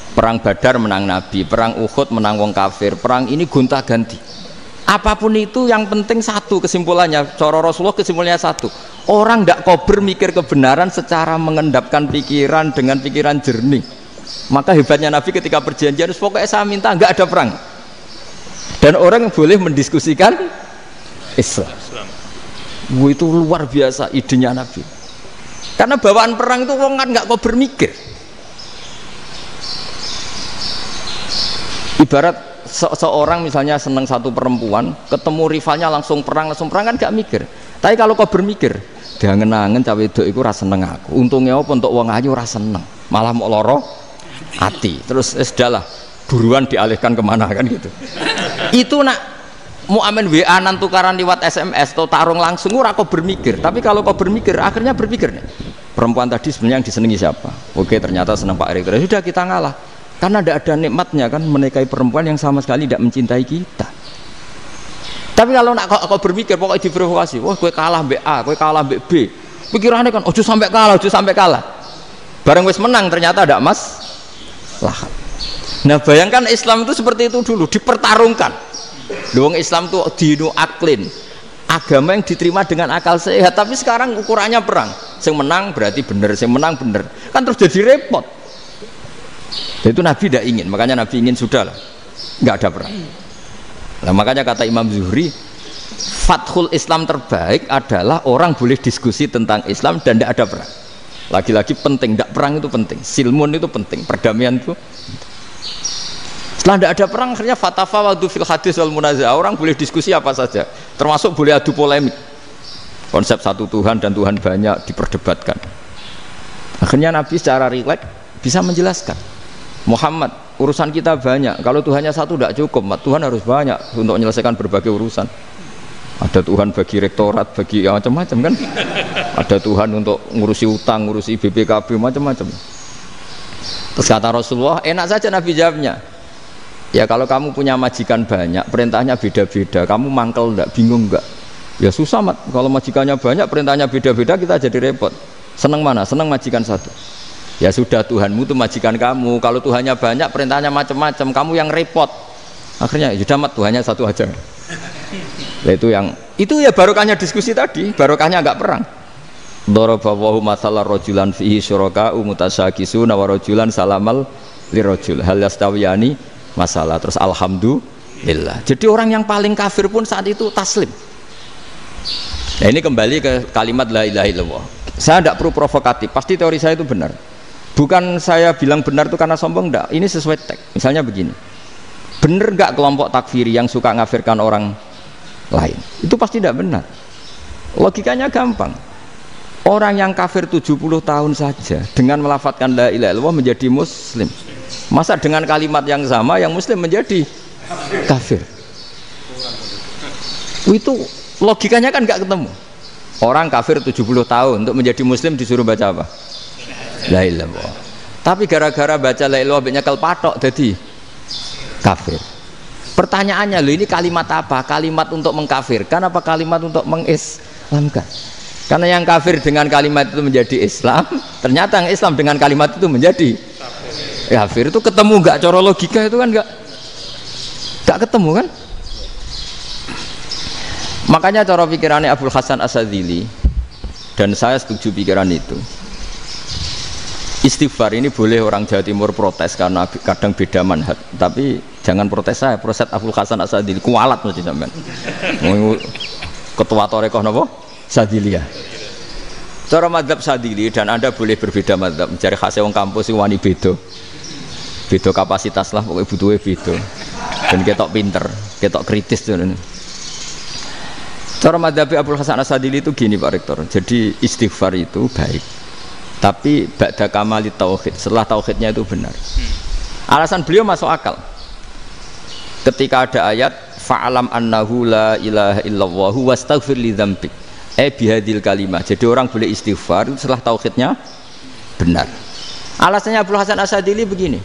Perang Badar menang Nabi, perang Uhud menang wong kafir, perang ini gonta-ganti. Apapun itu yang penting satu kesimpulannya, cara Rasulullah kesimpulannya satu. Orang tidak kober mikir kebenaran secara mengendapkan pikiran dengan pikiran jernih. Maka hebatnya Nabi ketika perjanjian, pokoknya saya minta nggak ada perang. Dan orang boleh mendiskusikan Islam. Itu luar biasa idenya Nabi. Karena bawaan perang itu orang kan nggak kober mikir. Ibarat seorang misalnya seneng satu perempuan, ketemu rivalnya langsung perang kan gak mikir. Tapi kalau kau bermikir, diangen-angen cawe wedok iku ora seneng aku. Untungnya apa untuk wong ayu ora seneng, malah mau loro hati. Terus sudahlah, buruan dialihkan kemana kan gitu. Itu nak mau amen WA-an tukaran lewat SMS atau tarung langsung ora kau bermikir. Tapi kalau kau bermikir, akhirnya berpikir nih. Perempuan tadi sebenarnya yang disenangi siapa? Oke, ternyata senang Pak Erick. Sudah kita ngalah. Karena tidak ada nikmatnya kan menikahi perempuan yang sama sekali tidak mencintai kita. Tapi kalau nak kau berpikir pokoknya diprovokasi, wah gue kalah mbak A, gue kalah mbak B, pikirannya kan ojo sampai kalah. Bareng wis menang ternyata ada mas lah. Nah bayangkan Islam itu seperti itu dulu, dipertarungkan. Doang Islam tuh dinu aklin, agama yang diterima dengan akal sehat. Tapi sekarang ukurannya perang, yang menang berarti bener, yang menang bener, kan terus jadi repot. Itu Nabi tidak ingin, makanya Nabi ingin sudahlah, nggak ada perang. Nah, makanya kata Imam Zuhri, fathul Islam terbaik adalah orang boleh diskusi tentang Islam dan tidak ada perang. Lagi-lagi penting, tidak perang itu penting, silmun itu penting, perdamaian itu. Setelah tidak ada perang, akhirnya fatafawadu fil hadis wal munazah, orang boleh diskusi apa saja, termasuk boleh adu polemik. Konsep satu Tuhan dan Tuhan banyak diperdebatkan. Akhirnya Nabi secara rileks bisa menjelaskan. Muhammad, urusan kita banyak. Kalau Tuhannya satu tidak cukup, Tuhan harus banyak untuk menyelesaikan berbagai urusan. Ada Tuhan bagi rektorat, bagi ya, macam-macam kan. Ada Tuhan untuk ngurusi utang, ngurusi BPKB, macam-macam. Terus kata Rasulullah, enak saja Nabi jawabnya. Ya kalau kamu punya majikan banyak, perintahnya beda-beda, kamu mangkel enggak, bingung enggak? Ya susah mat. Kalau majikannya banyak, perintahnya beda-beda, kita jadi repot. Senang mana? Senang majikan satu. Ya sudah, Tuhanmu itu majikan kamu. Kalau Tuhannya banyak, perintahnya macam-macam, kamu yang repot. Akhirnya sudah mat, Tuhannya satu aja. Nah, itu ya barokahnya diskusi tadi, barokahnya enggak perang. Daraballahu mathalan rajulan fihi syuraka'u mutasyakisuna wa rajulan salamal lirajul hal yastawiyani masalah. Terus alhamdulillah. Jadi orang yang paling kafir pun saat itu taslim. Nah, ini kembali ke kalimat la ilaha illallah. Saya tidak perlu provokatif, pasti teori saya itu benar. Bukan saya bilang benar itu karena sombong, enggak. Ini sesuai teks. Misalnya begini, benar enggak kelompok takfiri yang suka ngafirkan orang lain? Itu pasti tidak benar. Logikanya gampang. Orang yang kafir 70 tahun saja dengan melafadzkan la ilaha illallah menjadi muslim. Masa dengan kalimat yang sama yang muslim menjadi kafir? Itu logikanya kan enggak ketemu. Orang kafir 70 tahun untuk menjadi muslim disuruh baca apa? La ilaha illallah. Tapi gara-gara baca la ilaha illallah nyekel patok jadi kafir. Pertanyaannya, loh ini kalimat apa? Kalimat untuk mengkafirkan apa kalimat untuk mengislamkan? Karena yang kafir dengan kalimat itu menjadi Islam, ternyata yang Islam dengan kalimat itu menjadi kafir. Itu ketemu enggak cara logika itu kan enggak ketemu kan? Makanya cara pikirannya Abul Hasan As-Sadzili, dan saya setuju pikiran itu. Istighfar ini boleh orang Jawa Timur protes karena kadang beda manhaj, tapi jangan protes saya, protes Abul Hasan As-Sadzili kualat mesti sampean. Ketua Torekoh napa? Sadziliyah. Cara madzhab Sadzili, dan Anda boleh berbeda madzhab, mencari khasnya wong kampus wani beda. Beda kapasitas lah, pokoknya butuhnya beda. Dan ketok pinter, ketok kritis tuh. Cara madzhab Abdul Hasan As-Sadili itu gini Pak Rektor. Jadi istighfar itu baik. Tapi ba'da kamalit tauhid, setelah tauhidnya itu benar. Alasan beliau masuk akal. Ketika ada ayat fa'alam annahu la ilaha illallah wastaghfir li dzambik. Bihadil kalimah. Jadi orang boleh istighfar itu setelah tauhidnya benar. Alasannya Abdul Hasan As-Sadili begini.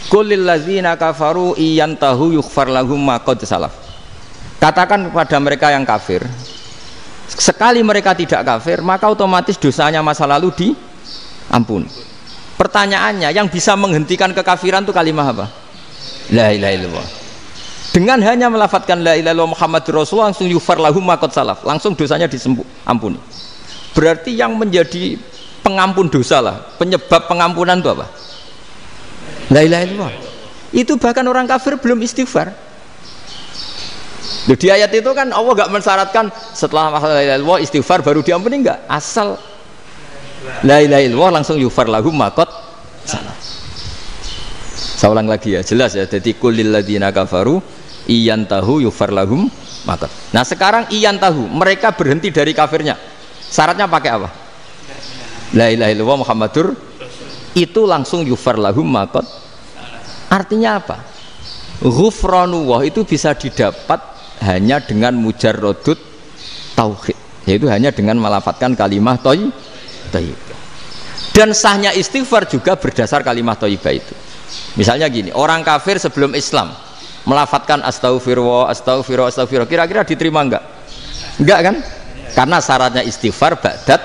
Qul lil ladzina kafaru iyantahu yughfar lahum ma qad salaf. Katakan kepada mereka yang kafir, sekali mereka tidak kafir, maka otomatis dosanya masa lalu diampuni. Pertanyaannya, yang bisa menghentikan kekafiran itu kalimat apa? La ilaha illallah. Dengan hanya melafadzkan la ilaha illallah Muhammadur Rasulullah langsung yughfar lahum ma qad salaf, langsung dosanya diampuni. Berarti yang menjadi pengampun dosa lah, penyebab pengampunan itu apa? La ilaha illallah. Itu bahkan orang kafir belum istighfar. Loh, di ayat itu kan Allah gak mensyaratkan setelah la ilaha illallah istighfar baru diampuni, enggak, asal la ilaha illallah langsung yughfar lahum ma qad salaf. Saya ulang lagi ya, jelas ya. Jadi qul lil ladzina kafaru iyantahu yughfar lahum ma qad. Nah sekarang iyantahu, mereka berhenti dari kafirnya, syaratnya pakai apa? La ilaha illallah Muhammadur, itu langsung yughfar lahum ma qad. Artinya apa? Ghufranullah itu bisa didapat hanya dengan mujarrodut tauhid, yaitu hanya dengan melafadzkan kalimat thayyibah. Dan sahnya istighfar juga berdasar kalimat thayyibah itu. Misalnya gini, orang kafir sebelum Islam melafadzkan astaghfirullah, astaghfirullah, astaghfirullah, kira-kira diterima enggak? Enggak kan? Karena syaratnya istighfar ba'dat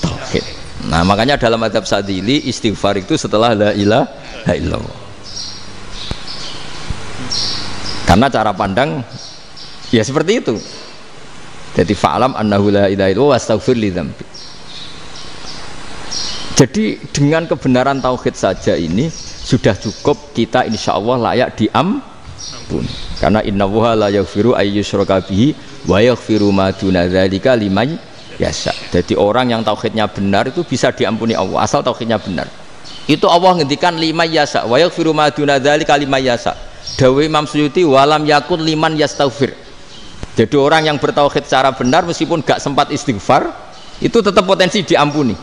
tauhid. Nah makanya dalam madzhab Sadili istighfar itu setelah la ilaha illallah. Karena cara pandang ya seperti itu. Jadi fa'alam annahu la ilaha illallah wastaghfir li dzambik. Jadi dengan kebenaran tauhid saja ini sudah cukup kita insya Allah layak diampuni. Karena innallaha la yaghfiru ayyusyraka bihi wa yaghfiru ma duna dzalika liman yasha. Jadi orang yang tauhidnya benar itu bisa diampuni Allah asal tauhidnya benar. Itu Allah ngendikan liman yasha wa yaghfiru ma duna dzalika liman yasha. Dawe Imam Suyuti walam yakun liman yastaghfir. Jadi orang yang bertauhid secara benar meskipun gak sempat istighfar itu tetap potensi diampuni.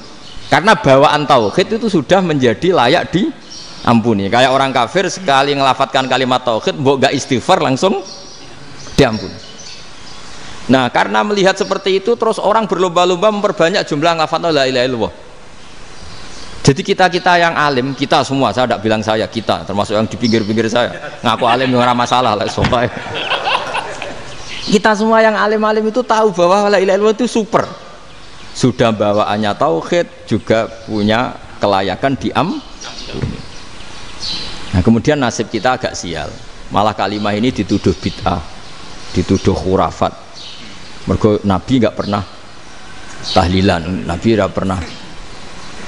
Karena bawaan tauhid itu sudah menjadi layak diampuni. Kayak orang kafir sekali ngelafadzkan kalimat tauhid mbok gak istighfar langsung diampuni. Nah, karena melihat seperti itu terus orang berlomba-lomba memperbanyak jumlah ngelafadzkan la ilaha illallah. Jadi kita yang alim, kita semua, saya tidak bilang saya, kita termasuk yang di pinggir-pinggir saya ngaku alim ora masalah lah soalnya. Kita semua yang alim-alim itu tahu bahwa la ilaha illallah itu super. Sudah bawaannya tauhid, juga punya kelayakan diampuni. Nah, kemudian nasib kita agak sial. Malah kalimah ini dituduh bid'ah, dituduh khurafat. Mergo Nabi enggak pernah tahlilan, Nabi enggak pernah.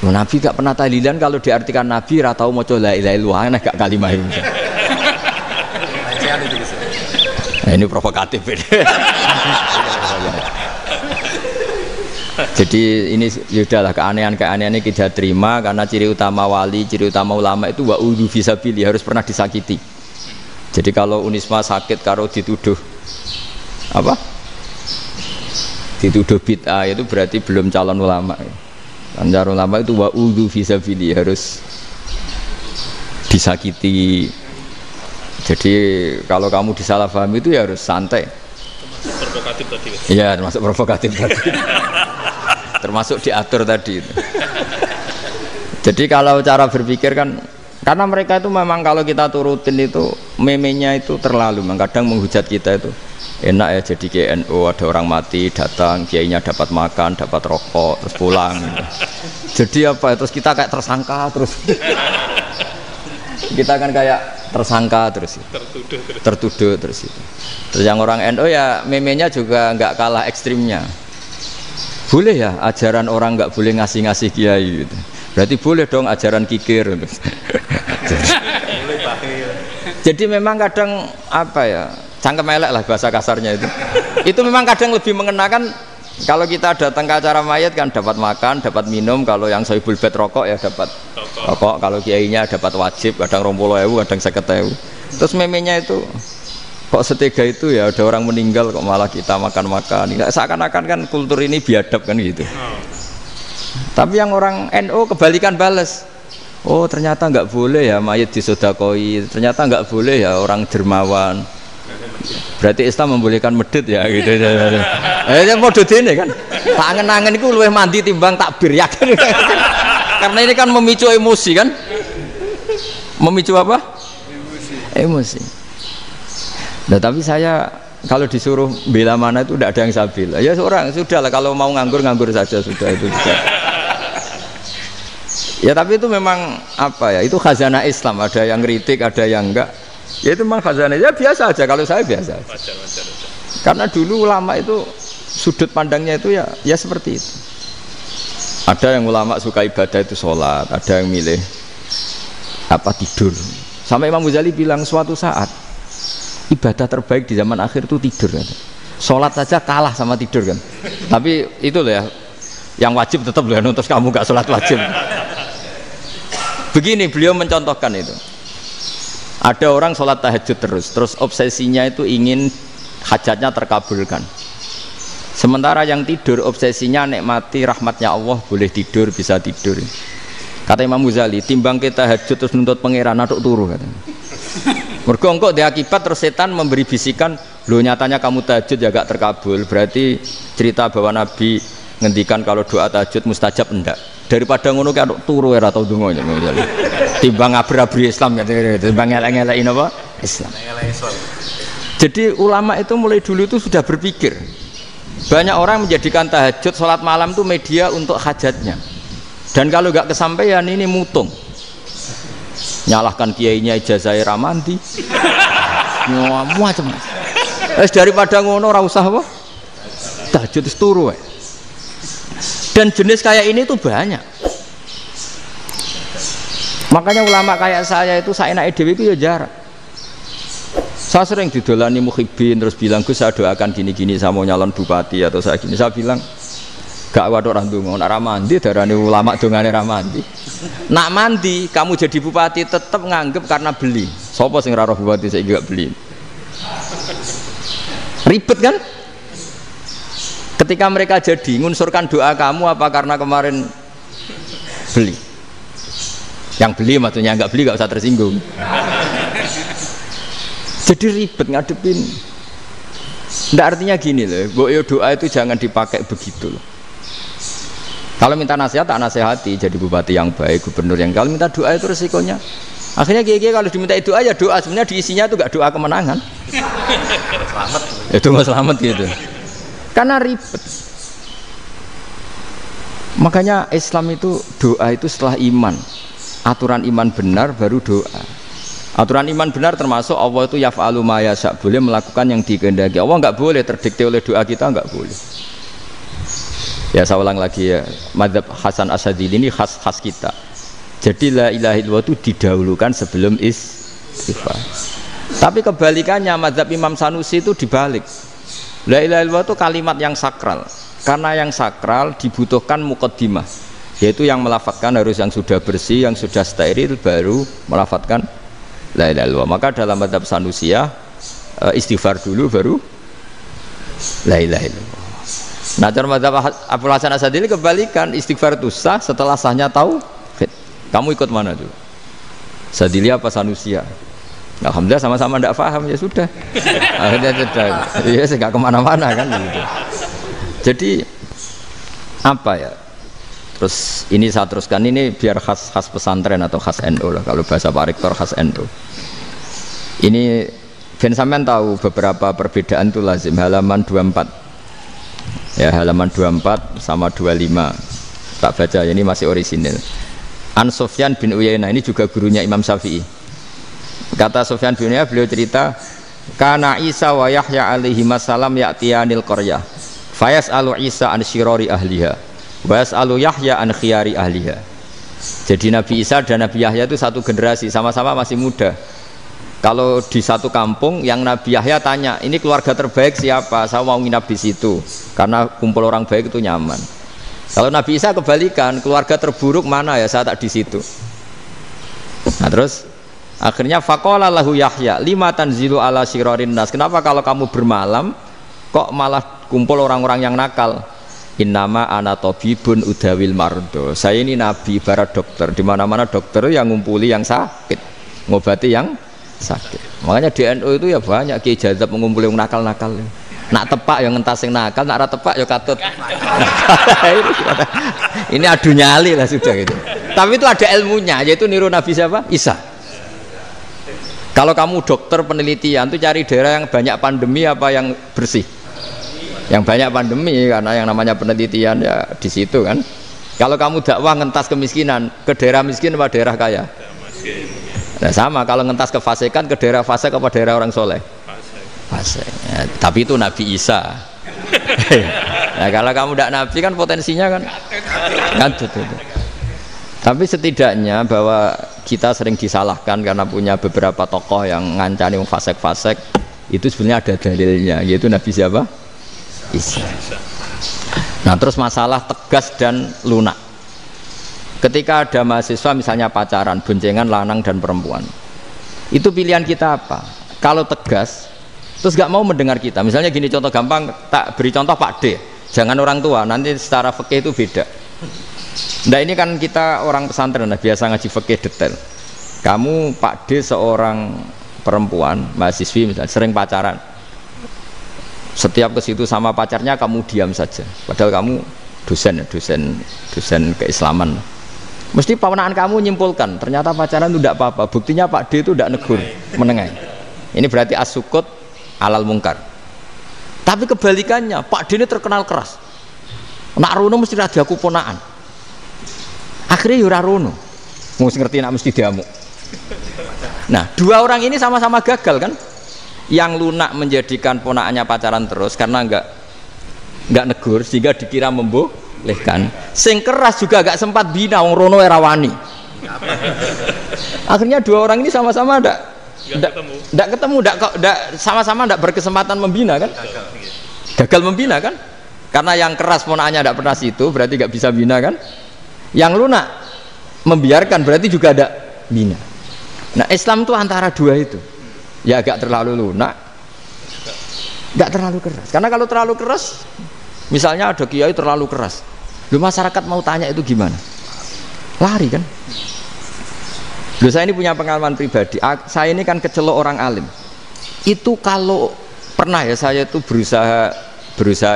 Nabi enggak pernah tahlilan, kalau diartikan Nabi ora tau maca la ilaha illallah, aneh gak kalimah ini. Nah, ini provokatif ini. Jadi ini sudahlah keanehan-keanehan ini kita terima karena ciri utama wali, ciri utama ulama itu wa'udhu fisabilillah, harus pernah disakiti. Jadi kalau Unisma sakit karo dituduh apa? Dituduh bid'ah itu berarti belum calon ulama. Calon ulama itu wa'udhu fisabilillah, harus disakiti. Jadi kalau kamu disalahpahami itu ya harus santai. Provokatif tadi. Iya, termasuk provokatif tadi. Termasuk diatur tadi. Jadi kalau cara berpikir kan, karena mereka itu memang kalau kita turutin itu memenya itu terlalu, kadang menghujat kita itu enak ya jadi KNU, ada orang mati datang, kiainya dapat makan, dapat rokok, terus pulang. Jadi apa? Terus kita kayak tersangka terus. Kita kan kayak tersangka terus, tertuduh terus itu. Terus yang orang NU ya memenya juga nggak kalah ekstrimnya. Boleh ya ajaran orang nggak boleh ngasih kiai gitu. Berarti boleh dong ajaran kikir. Jadi memang kadang apa ya, cangkem elek lah bahasa kasarnya itu. Itu memang kadang lebih mengenakan. Kalau kita datang ke acara mayat kan dapat makan, dapat minum. Kalau yang sohibul bed rokok ya dapat rokok. Kalau kiainya dapat wajib, kadang 20.000, kadang 50.000. Terus memenya itu kok setega itu ya, ada orang meninggal kok malah kita makan-makan. Seakan-akan kan kultur ini biadab kan gitu. Tapi yang orang NU kebalikan bales. Oh ternyata nggak boleh ya mayit disodakoi, ternyata nggak boleh ya orang dermawan. Berarti Islam membolehkan medit ya gitu. Yang model ini kan, tangan-tangan itu luwih mandi timbang takbir ya kan. Karena ini kan memicu emosi kan, memicu apa? Emosi. Nah tapi saya kalau disuruh bela mana itu tidak ada yang saya bela. Ya seorang sudah lah, kalau mau nganggur saja sudah itu. Sudah. Ya tapi itu memang apa ya, itu khazanah Islam, ada yang kritik ada yang enggak, ya itu memang khazanah, ya biasa aja kalau saya biasa aja. Wajar. Karena dulu ulama itu sudut pandangnya itu ya seperti itu. Ada yang ulama suka ibadah itu sholat, ada yang milih apa tidur. Sampai Imam Ghazali bilang suatu saat ibadah terbaik di zaman akhir itu tidur kan. Sholat saja kalah sama tidur kan. Tapi itu loh ya, yang wajib tetap loh, terus kamu gak sholat wajib. Begini beliau mencontohkan itu. Ada orang sholat tahajud terus obsesinya itu ingin hajatnya terkabulkan. Sementara yang tidur obsesinya nikmati rahmatnya Allah, boleh tidur, bisa tidur. Kata Imam Ghazali, timbang kita tahajud terus nuntut pangeran aduk turu katanya. Mergo engko dia akibat terus setan memberi bisikan, lo nyatanya kamu tahajud ya gak terkabul, berarti cerita bahwa Nabi ngendikan kalau doa tahajud mustajab enggak. Daripada ngono kayak turu era atau dungo ya, timbang abri-abri Islam ya, timbang ngelek-ngelekin apa Islam. Jadi ulama itu mulai dulu itu sudah berpikir. Banyak orang menjadikan tahajud sholat malam itu media untuk hajatnya, dan kalau nggak kesampaian ini mutung, nyalahkan kiainya ijazah ramandi macam daripada ngono ora usah apa tahajud turu. Dan jenis kayak ini tuh banyak. Makanya ulama kayak saya itu saya naik dewi itu ya jarak. Saya sering didolani muhibbin terus bilang, Gus saya doakan gini-gini, saya mau nyalon bupati atau saya gini. Saya bilang gak waduh orang dongo, nak ramandi darani ulama dongane ramandi. Nak mandi kamu jadi bupati tetap nganggep karena beli. Sopo sing raro bupati saya gak beli. Ribet kan? Ketika mereka jadi ngunsurkan doa kamu apa karena kemarin beli? Yang beli maksudnya, nggak beli nggak usah tersinggung. Jadi ribet ngadepin. Nggak, artinya gini loh, doa itu jangan dipakai begitu loh. Kalau minta nasihat tak nasihati, jadi bupati yang baik, gubernur yang, kalau minta doa itu resikonya. Akhirnya gigi kalau diminta doa ya doa, sebenarnya diisinya itu nggak doa kemenangan. Selamat. Itu nggak selamat gitu. Karena ribet. Makanya Islam itu doa itu setelah iman. Aturan iman benar baru doa. Aturan iman benar termasuk Allah itu yaf'alu ma yasha, boleh melakukan yang dikehendaki. Allah nggak boleh terdikte oleh doa kita, nggak boleh. Ya saya ulang lagi ya, mazhab Hasan Asyadzili ini khas kita. Jadi la ilaha illallah itu didahulukan sebelum istighfar. Tapi kebalikannya mazhab Imam Sanusi itu dibalik. La ilaha illallah itu kalimat yang sakral. Karena yang sakral dibutuhkan muqaddimah, yaitu yang melafadzkan harus yang sudah bersih, yang sudah steril baru melafadzkan la ilaha illallah. Maka dalam mazhab Sanusiyah istighfar dulu baru la ilaha illallah. Nah cara mazhab Abu Hasan Asyadzili kebalikan, istighfar itu sah setelah sahnya tauhid. Kamu ikut mana dulu? Asyadzili apa Sanusiyah? Alhamdulillah sama-sama tidak paham, ya sudah. Akhirnya sudah, ya saya nggak kemana-mana kan gitu. Jadi apa ya? Terus ini saya teruskan, ini biar khas pesantren atau khas NU lah, kalau bahasa Pak Rektor khas NU. Ini Ben sampean tahu beberapa perbedaan itu lazim, halaman 24. Ya halaman 24 sama 25. Tak baca, ini masih orisinil. An Sufyan bin Uyainah, ini juga gurunya Imam Syafi'i. Kata Sufyan bin Uyainah, beliau cerita, kana Isa wa Yahya alaihi masalam ya'tiyanil qaryah fayas'alu Isa an syirari ahliha wa yas'alu Yahya an khiyari ahliha. Jadi Nabi Isa dan Nabi Yahya itu satu generasi, sama-sama masih muda. Kalau di satu kampung yang Nabi Yahya tanya, ini keluarga terbaik siapa? Saya mau nginap di situ karena kumpul orang baik itu nyaman. Kalau Nabi Isa kebalikan, keluarga terburuk mana ya, saya tak di situ. Nah terus Akhirnya faqala lahu Yahya, lima tanzilu ala syirarin nas. Kenapa kalau kamu bermalam kok malah kumpul orang-orang yang nakal? Innama ana tabibun udawil mardo. Saya ini nabi ibarat dokter. Di mana-mana dokter yang ngumpuli yang sakit, ngobati yang sakit. Makanya di NU itu ya banyak Ki Jazab mengumpuli yang nakal-nakal. Nak tepak yang ngentas yang nakal, nak ora tepak ya katut. Ini adu nyali lah sudah gitu. Tapi itu ada ilmunya, yaitu niru Nabi siapa? Isa. Kalau kamu dokter penelitian tuh cari daerah yang banyak pandemi apa yang bersih? Yang banyak pandemi, karena yang namanya penelitian ya di situ kan. Kalau kamu dakwah ngentas kemiskinan, ke daerah miskin apa daerah kaya? Nah sama, kalau ngentas kefasikan ke daerah fasik apa daerah orang soleh? Fasik. Ya, tapi itu Nabi Isa. Nah kalau kamu tidak Nabi kan potensinya kan ngantut itu. Tapi setidaknya bahwa kita sering disalahkan karena punya beberapa tokoh yang ngancani fasek-fasek, itu sebenarnya ada dalilnya, yaitu Nabi siapa? Isa. Nah terus masalah tegas dan lunak. Ketika ada mahasiswa misalnya pacaran, boncengan lanang dan perempuan, itu pilihan kita apa? Kalau tegas, terus gak mau mendengar kita. Misalnya gini, contoh gampang, tak beri contoh Pak D, jangan orang tua, nanti secara fikih itu beda. Nah ini kan kita orang pesantren nah, biasa ngaji fikih detail. Kamu Pak D seorang perempuan mahasiswi misalnya sering pacaran. Setiap ke situ sama pacarnya kamu diam saja. Padahal kamu dosen keislaman. Mesti pamanaan kamu nyimpulkan ternyata pacaran itu tidak apa-apa. Buktinya Pak D itu tidak negur, menengahi. Ini berarti as-sukut alal mungkar. Tapi kebalikannya Pak D ini terkenal keras. Nak rono mesti ra diaku ponaan. Akhirnya yura rono, mesti ngerti nak mesti diamuk. Nah, dua orang ini sama-sama gagal kan? Yang lunak menjadikan ponakannya pacaran terus karena enggak negur sehingga dikira membolehkan. Sing keras juga enggak sempat bina wong rono era wani. Akhirnya dua orang ini sama-sama enggak ketemu, sama-sama enggak berkesempatan membina kan? Gagal membina kan? Karena yang keras ponakannya enggak pernah situ, berarti enggak bisa bina kan? Yang lunak membiarkan berarti juga ada bina. Nah Islam itu antara dua itu, ya agak terlalu lunak, nggak terlalu keras. Karena kalau terlalu keras, misalnya ada kiai terlalu keras, lu masyarakat mau tanya itu gimana? Lari kan? Lu saya ini punya pengalaman pribadi. Saya ini kan kecelok orang alim. Itu kalau pernah ya saya itu berusaha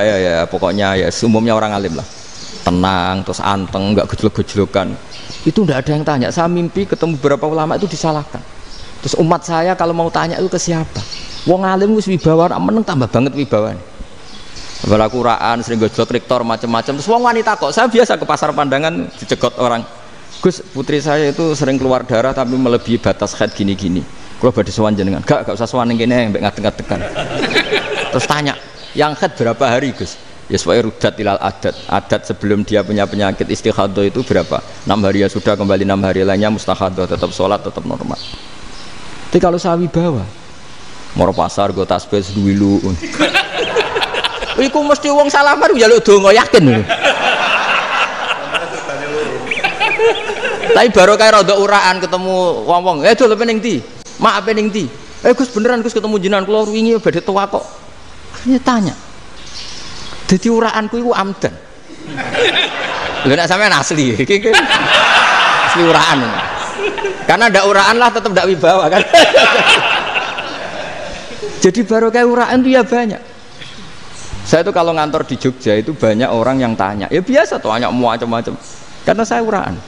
ya pokoknya ya umumnya orang alim lah. Tenang, terus anteng, nggak gejlok-gejlokan. Itu nggak ada yang tanya. Saya mimpi ketemu beberapa ulama itu disalahkan. Terus umat saya kalau mau tanya itu ke siapa? Wong alim wis wibawa, meneng tambah banget wibawanya. Bala Quran sering gejlok rektor macam-macam. Terus wong wanita kok. Saya biasa ke pasar pandangan dicegot orang. Gus, putri saya itu sering keluar darah tapi melebihi batas haid gini-gini. Kalau badhe sowan jenengan, gak usah sowan ning kene mbek ngadeg-ngadegan. Terus tanya, yang haid berapa hari, Gus? Ya supaya rudat ilal adat sebelum dia punya penyakit istighadah itu berapa? 6 hari ya sudah, kembali 6 hari lainnya mustahadah, tetap sholat tetap normal. Tapi kalau sawi bawa moro pasar go tasbih duwilu iku mesti wong salaman njaluk donga yakin. Tapi baru kayak rada uraan ketemu wong-wong, dol pening ndi? Mak pening ndi? Gus beneran Gus ketemu jenengan kula wingi badhe tuwa kok. Akhirnya tanya. Jadi uraanku itu amdan. Lha nek sampean asli, iki asli uraan. Karena ndak uraan lah tetap ndak wibawa kan. Jadi baru kayak uraan itu ya banyak. Saya itu kalau ngantor di Jogja itu banyak orang yang tanya. Ya biasa tuh tanya macam-macam. Karena saya uraan.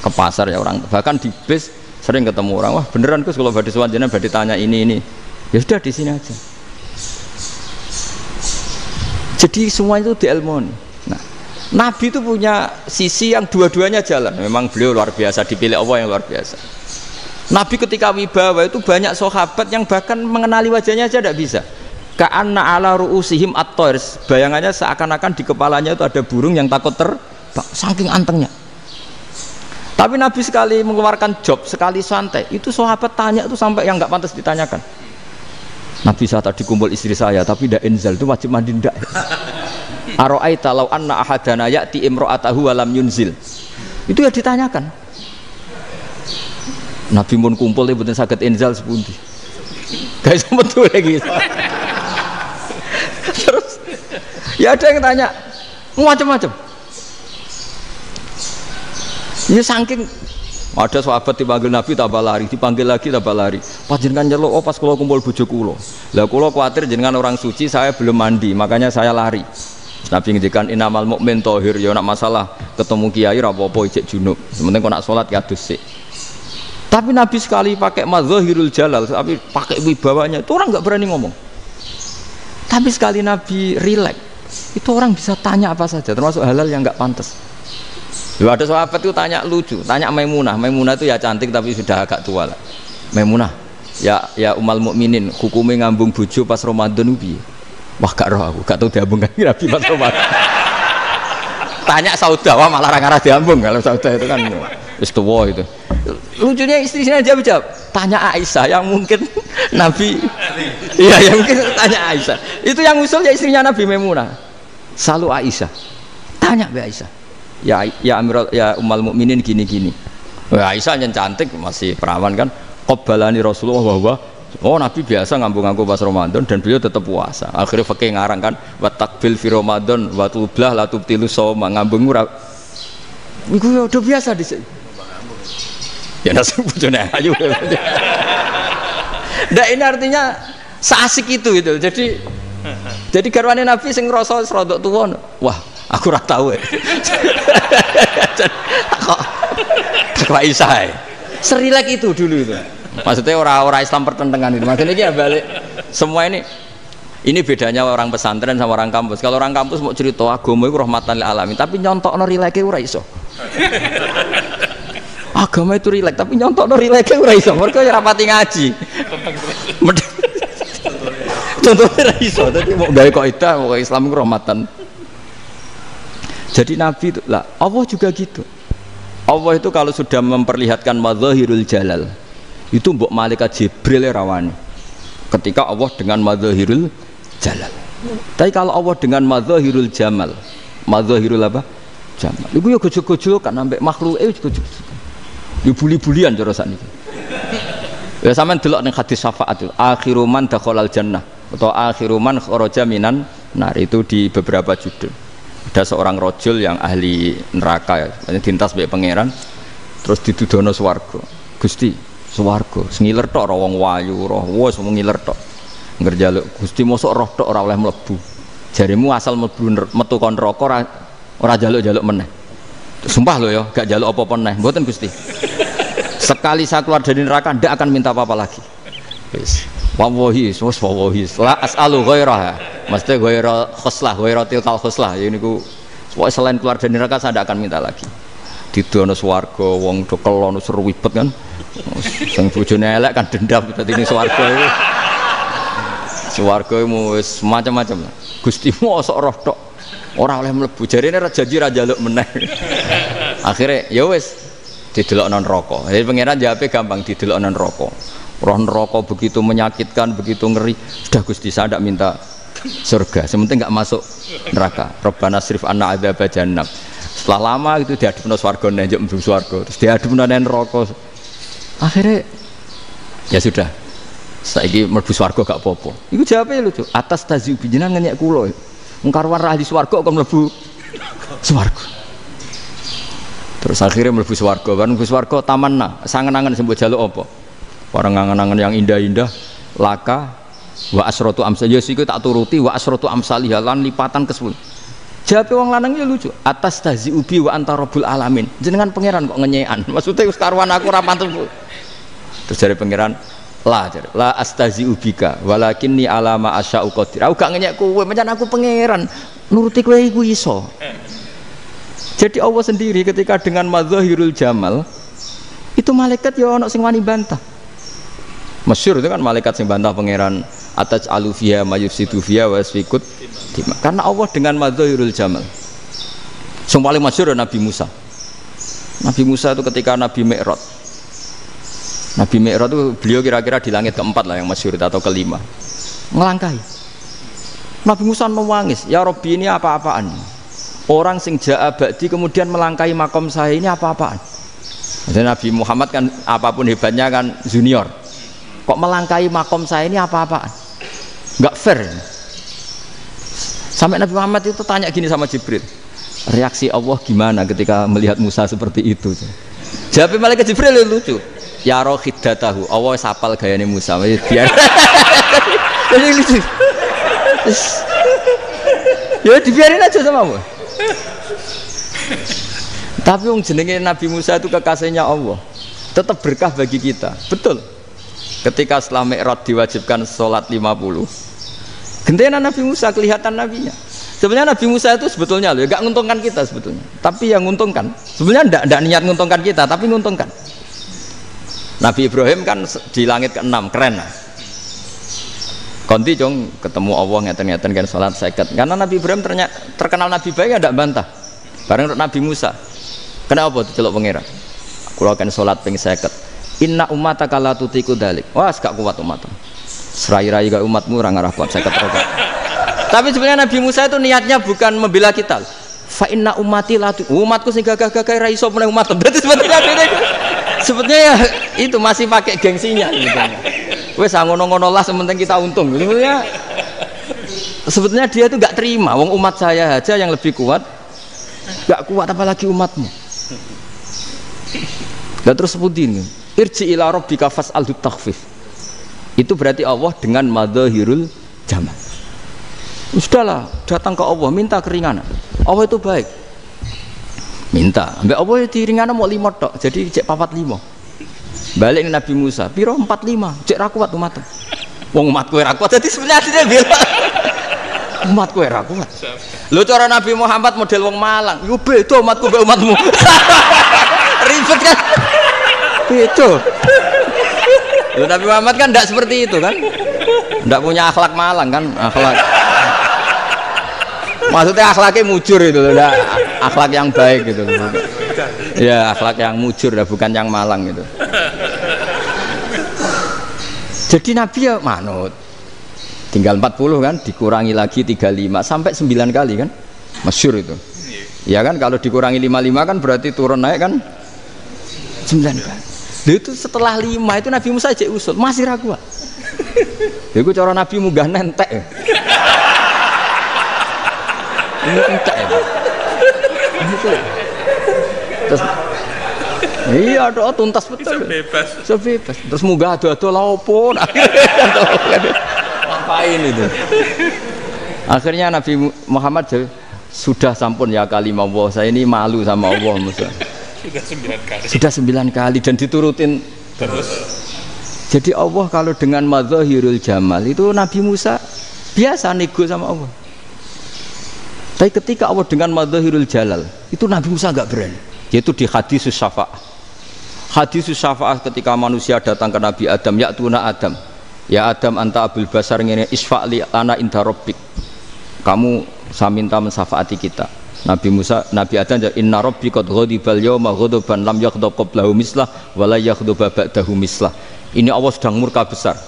Ke pasar ya orang, bahkan di bis sering ketemu orang, wah beneran Gus kalau badhe sowan jenengan badhe tanya ini. Ya sudah di sini aja. Jadi semuanya itu diilmoni. Nah, Nabi itu punya sisi yang dua-duanya jalan. Memang beliau luar biasa, dipilih Allah yang luar biasa. Nabi ketika wibawa itu banyak sahabat yang bahkan mengenali wajahnya aja tidak bisa. Ka'anna ala ru'usihim at-thair. Bayangannya seakan-akan di kepalanya itu ada burung yang takut terbang, saking antengnya. Tapi Nabi sekali mengeluarkan job, sekali santai, itu sahabat tanya itu sampai yang nggak pantas ditanyakan. Nabi saat tadi kumpul istri saya tapi tidak inzal itu wajib mandi ndak. Aro'aita law anna ahadana ya'ti imra'atahu wa lam yunzil. Itu ya ditanyakan. Nabi mun kumpul e mboten saged inzal sepundi. Guys betul lagi. Terus ya ada yang tanya macam-macam. Ya saking ada sahabat dipanggil Nabi tambah lari, dipanggil lagi tambah lari. Panjenengan nyeluk, oh pas kula kumpul bojo kula. Lah kula kuwatir jenengan orang suci, saya belum mandi, makanya saya lari. Nabi ngendikan inamal mukmin thahir, ya nak masalah ketemu kiai ra apa-apa ijek junub. Sementing kok nak salat ya adus sik. Tapi Nabi sekali pakai madzahirul jalal, tapi pakai wibawanya, itu orang nggak berani ngomong. Tapi sekali Nabi rileks, itu orang bisa tanya apa saja, termasuk halal yang nggak pantas. Ada sahabat itu tanya lucu, tanya Maimunah. Maimunah itu ya cantik tapi sudah agak tua lah. Maimunah, ya umal mukminin, hukumnya ngambung bojo pas Ramadan ubi. Wah gak roh aku, gak tahu diambung kan Nabi pas Ramadan. Tanya Saudah, wah malah ngarah diambung. Kalau Saudah itu kan istiwa itu. Lucunya istrinya jawab, tanya Aisyah yang mungkin Nabi. Iya yang mungkin tanya Aisyah. Itu yang usul ya istrinya Nabi Maimunah. Selalu Aisyah. Tanya be Aisyah. Ya Amirul ya umal mukminin gini-gini. Aisyah yang cantik masih perawan kan. Qabbalani Rasulullah bahwa oh Nabi biasa ngambung-ngambung pas Ramadan dan beliau tetap puasa. Akhirnya fakih ngarang kan wa takbil fi Ramadan wa tublah la tubtilu shauma ngambung ora. Iku ya udah biasa di sini. Ya nasi bojone ayu. Ndak ini artinya seasik itu gitu. Jadi garwane Nabi sing ngrasa rodok tuwa. Wah, aku ora tahu. Kok Aisyah. Serilek itu dulu itu. Maksudnya orang Islam pertentangan itu. Maksudnya ini ya balik semua ini bedanya orang pesantren sama orang kampus. Kalau orang kampus mau cerita agama itu rahmatan lil alamin, tapi nyontokno rileke ora iso. Agama itu rilek tapi nyontokno rileke ora iso. Mergo ora pati ngaji. Contohnya ora iso. Dadi mau gawe kaidah mau Islam itu rahmatan. Jadi Nabi itu lah, Allah juga gitu. Allah itu kalau sudah memperlihatkan madzahirul jalal, itu mbok malaikat Jibril rawani. Ketika Allah dengan madzahirul jalal. Tapi kalau Allah dengan madzahirul jamal, madzahirul apa? Jamal. Iku yo gojol-gojol kan ambek makhluk gojol. Yo buli-bulian cara sakniki. Ya sampean delok ning hadis syafaat itu, akhiru man dakhalal jannah atau akhiru man kharaja minan nar itu di beberapa judul. Ada seorang rojul yang ahli neraka ya, dintas mbek pangeran terus ditudono swarga. Gusti, swarga sengiler tok ora wong wayu roh wis ngiler tok. Ngerjaluk Gusti mosok roh tok ora oleh mlebu. Jarimu asal mlebu metu kon neraka ora jaluk-jaluk meneh. Sumpah lho ya, gak jaluk apa-apa meneh. Mboten Gusti. Sekali saya keluar dari neraka ndak akan minta apa-apa lagi. Wis. Wallahi, wallahi. La as'alu ghairaha. Mesti ghaira khoslah, ghaira tilkal khoslah. Ya niku selain keluar dari neraka saya ndak akan minta lagi. Didono swarga wong do kelon seru wibet kan. Sing bojone elek kan dendam dadi ning swarga iku. Swarga wis macam-macam. Gusti mosok roh tok ora oleh mlebu. Jarine ra janji ra njaluk meneh. Akhire ya wis didelokno neraka. Jadi pangeran jawabe gampang didelokno neraka. Roh neraka begitu menyakitkan, begitu ngeri. Sudah Gusti saya tidak minta surga, sementing nggak masuk neraka. Rabbana srif anna adzab jahannam. Setelah lama itu diadepno swarga nenjuk mlebu swarga, terus diadepno nang neraka. Akhirnya ya sudah. Saiki mlebu swarga gak apa-apa. Iku jawabe lucu. Atas tazyub jenengan ngenyek kula. Wong karuan ra ahli swarga kok mlebu swarga. Terus akhirnya mlebu swarga, kan mlebu swarga tamanna, sangen-angen sing mbok jaluk apa? Orang angan-angan yang indah-indah laka wa asratu amsal ya siku tak turuti wa asratu amsalih lan lipatan ke 10. Jawabe wong lanang ya lucu. Atas tazi ubi wa anta rabbul alamin. Jenengan pangeran kok ngenyekan. Maksudnya wis karuan aku ora pantes. Terus jare pangeran la astazi ubika walakinni alama asya'u qadir. Aku gak ngenyek kowe, pancen aku pangeran. Nuruti kowe iku iso. Jadi Allah sendiri ketika dengan madzahirul jamal itu malaikat ya ono sing wani bantah. Masyhur itu kan malaikat sing bantah pangeran atas alufia mayufsidu fiha wa yasfikut dima. Karena Allah dengan madzahirul jamal. Yang paling masyhur Nabi Musa. Nabi Musa itu ketika Nabi Mi'raj. Nabi Mi'raj itu beliau kira-kira di langit keempat lah yang masyhur atau kelima. Ngelangkai. Nabi Musa nangis, ya Rabbi ini apa-apaan? Orang sing ja'a ba'di kemudian melangkai makom saya ini apa-apaan? Dan Nabi Muhammad kan apapun hebatnya kan junior. Kok melangkahi makom saya ini apa-apaan? Enggak fair. Sampai Nabi Muhammad itu tanya gini sama Jibril, reaksi Allah gimana ketika melihat Musa seperti itu? Jawab malaikat Jibril lucu. Ya roh hiddatahu, Allah sapal gayane Musa. Biar. Jadi lucu. Ya dibiarin aja sama Allah. Tapi yang jenenge Nabi Musa itu kekasihnya Allah, tetap berkah bagi kita. Betul. Ketika setelah Mi'raj diwajibkan sholat 50, gentenan Nabi Musa kelihatan nabinya. Sebenarnya Nabi Musa itu sebetulnya loh, gak nguntungkan kita sebetulnya. Tapi yang nguntungkan, sebenarnya ndak niat nguntungkan kita, tapi nguntungkan. Nabi Ibrahim kan di langit ke-6, keren lah. Konti jong ketemu Allah ngeten-ngeten kan sholat 50. Karena Nabi Ibrahim terkenal Nabi baik, ndak bantah. Bareng Nabi Musa. Kenapa diceluk pangeran? Kula kan salat ping 50. Inna ummataka la tutiku dalik. Wah, gak kuat umatmu. Serai-rai gak umatmu ora ngarah kuat 50 rokaat. Tapi sebenarnya Nabi Musa itu niatnya bukan membela kita. Fa inna ummati la umatku sing gagah-gagah ra iso meneh umat. Berarti sebetulnya ya itu masih pakai gengsinya gitu. Wes ngono-ngono lah sementing kita untung. Sebetulnya dia itu gak terima wong umat saya aja yang lebih kuat. Gak kuat apalagi umatmu. Dan terus sebutin irji ila rabbika fas'alhu takhfif. Itu berarti Allah dengan madzahirul jamal. Sudahlah, datang ke Allah minta keringanan. Allah itu baik. Minta, ambek Allah itu ringanan mau 5 tok. Jadi cek 45. Balik Nabi Musa, piro 45, cek ra kuat umat. Wong umatku ra kuat. Jadi sebenarnya dia bilang umatku ra kuat. Lho cara Nabi Muhammad model wong Malang, yo beda umatku mbek umatmu. Ribet kan? Beda. Lho Nabi Muhammad kan enggak seperti itu kan? Enggak punya akhlak Malang kan? Akhlak. Maksudnya akhlaknya mujur itu loh, enggak akhlak yang baik gitu loh. Ya, akhlak yang mujur lah, bukan yang Malang gitu. Jadi Nabi ya manut. Tinggal 40 kan, dikurangi lagi 35 sampai 9 kali kan, masyhur itu. Ya kan kalau dikurangi 55 kan berarti turun naik kan 9 kali. Itu setelah 5 itu Nabi Musa aja usul, masih ragu. Itu cara Nabi munggah nentek. Ini entek ya. Terus iya doa tuntas betul. Sebebas. Terus munggah ado-ado laopon. Ngapain itu? Akhirnya Nabi Muhammad sudah sampun ya kalimah Allah, saya ini malu sama Allah Musa. Sudah 9 kali dan diturutin terus. Jadi Allah kalau dengan madzahirul jamal itu Nabi Musa biasa nego sama Allah. Tapi ketika Allah dengan madzahirul jalal itu Nabi Musa enggak berani. Yaitu di hadisus syafa'ah. Hadisus syafa'ah ketika manusia datang ke Nabi Adam, ya'tuna Adam. Ya Adam anta abul basar ngene isfa'li ana inda rabbik. Kamu saya minta mensafaati kita. Nabi Musa, Nabi Adam inna rabbi qad ghadibal yawma ghadaban lam yaghdab qablahu mislah wa la yaghdab ba'dahu mislah. Ini Allah sedang murka besar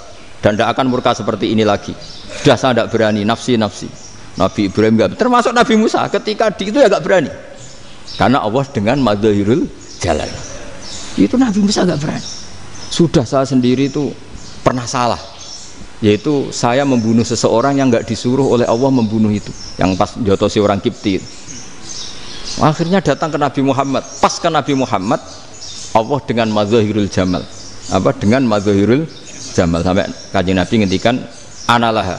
dan tidak akan murka seperti ini lagi. Sudah saya tidak berani, nafsi. Nabi Ibrahim enggak, termasuk Nabi Musa ketika di itu ya enggak berani. Karena Allah dengan madzahirul jalal. Itu Nabi Musa enggak berani. Sudah saya sendiri itu pernah salah. Yaitu saya membunuh seseorang yang enggak disuruh oleh Allah membunuh itu. Yang pas jotosi orang Kipti. Akhirnya datang ke Nabi Muhammad. Pas ke Nabi Muhammad Allah dengan madzahirul jamal. Dengan madzahirul jamal sampai Kanjeng Nabi ngendikan analah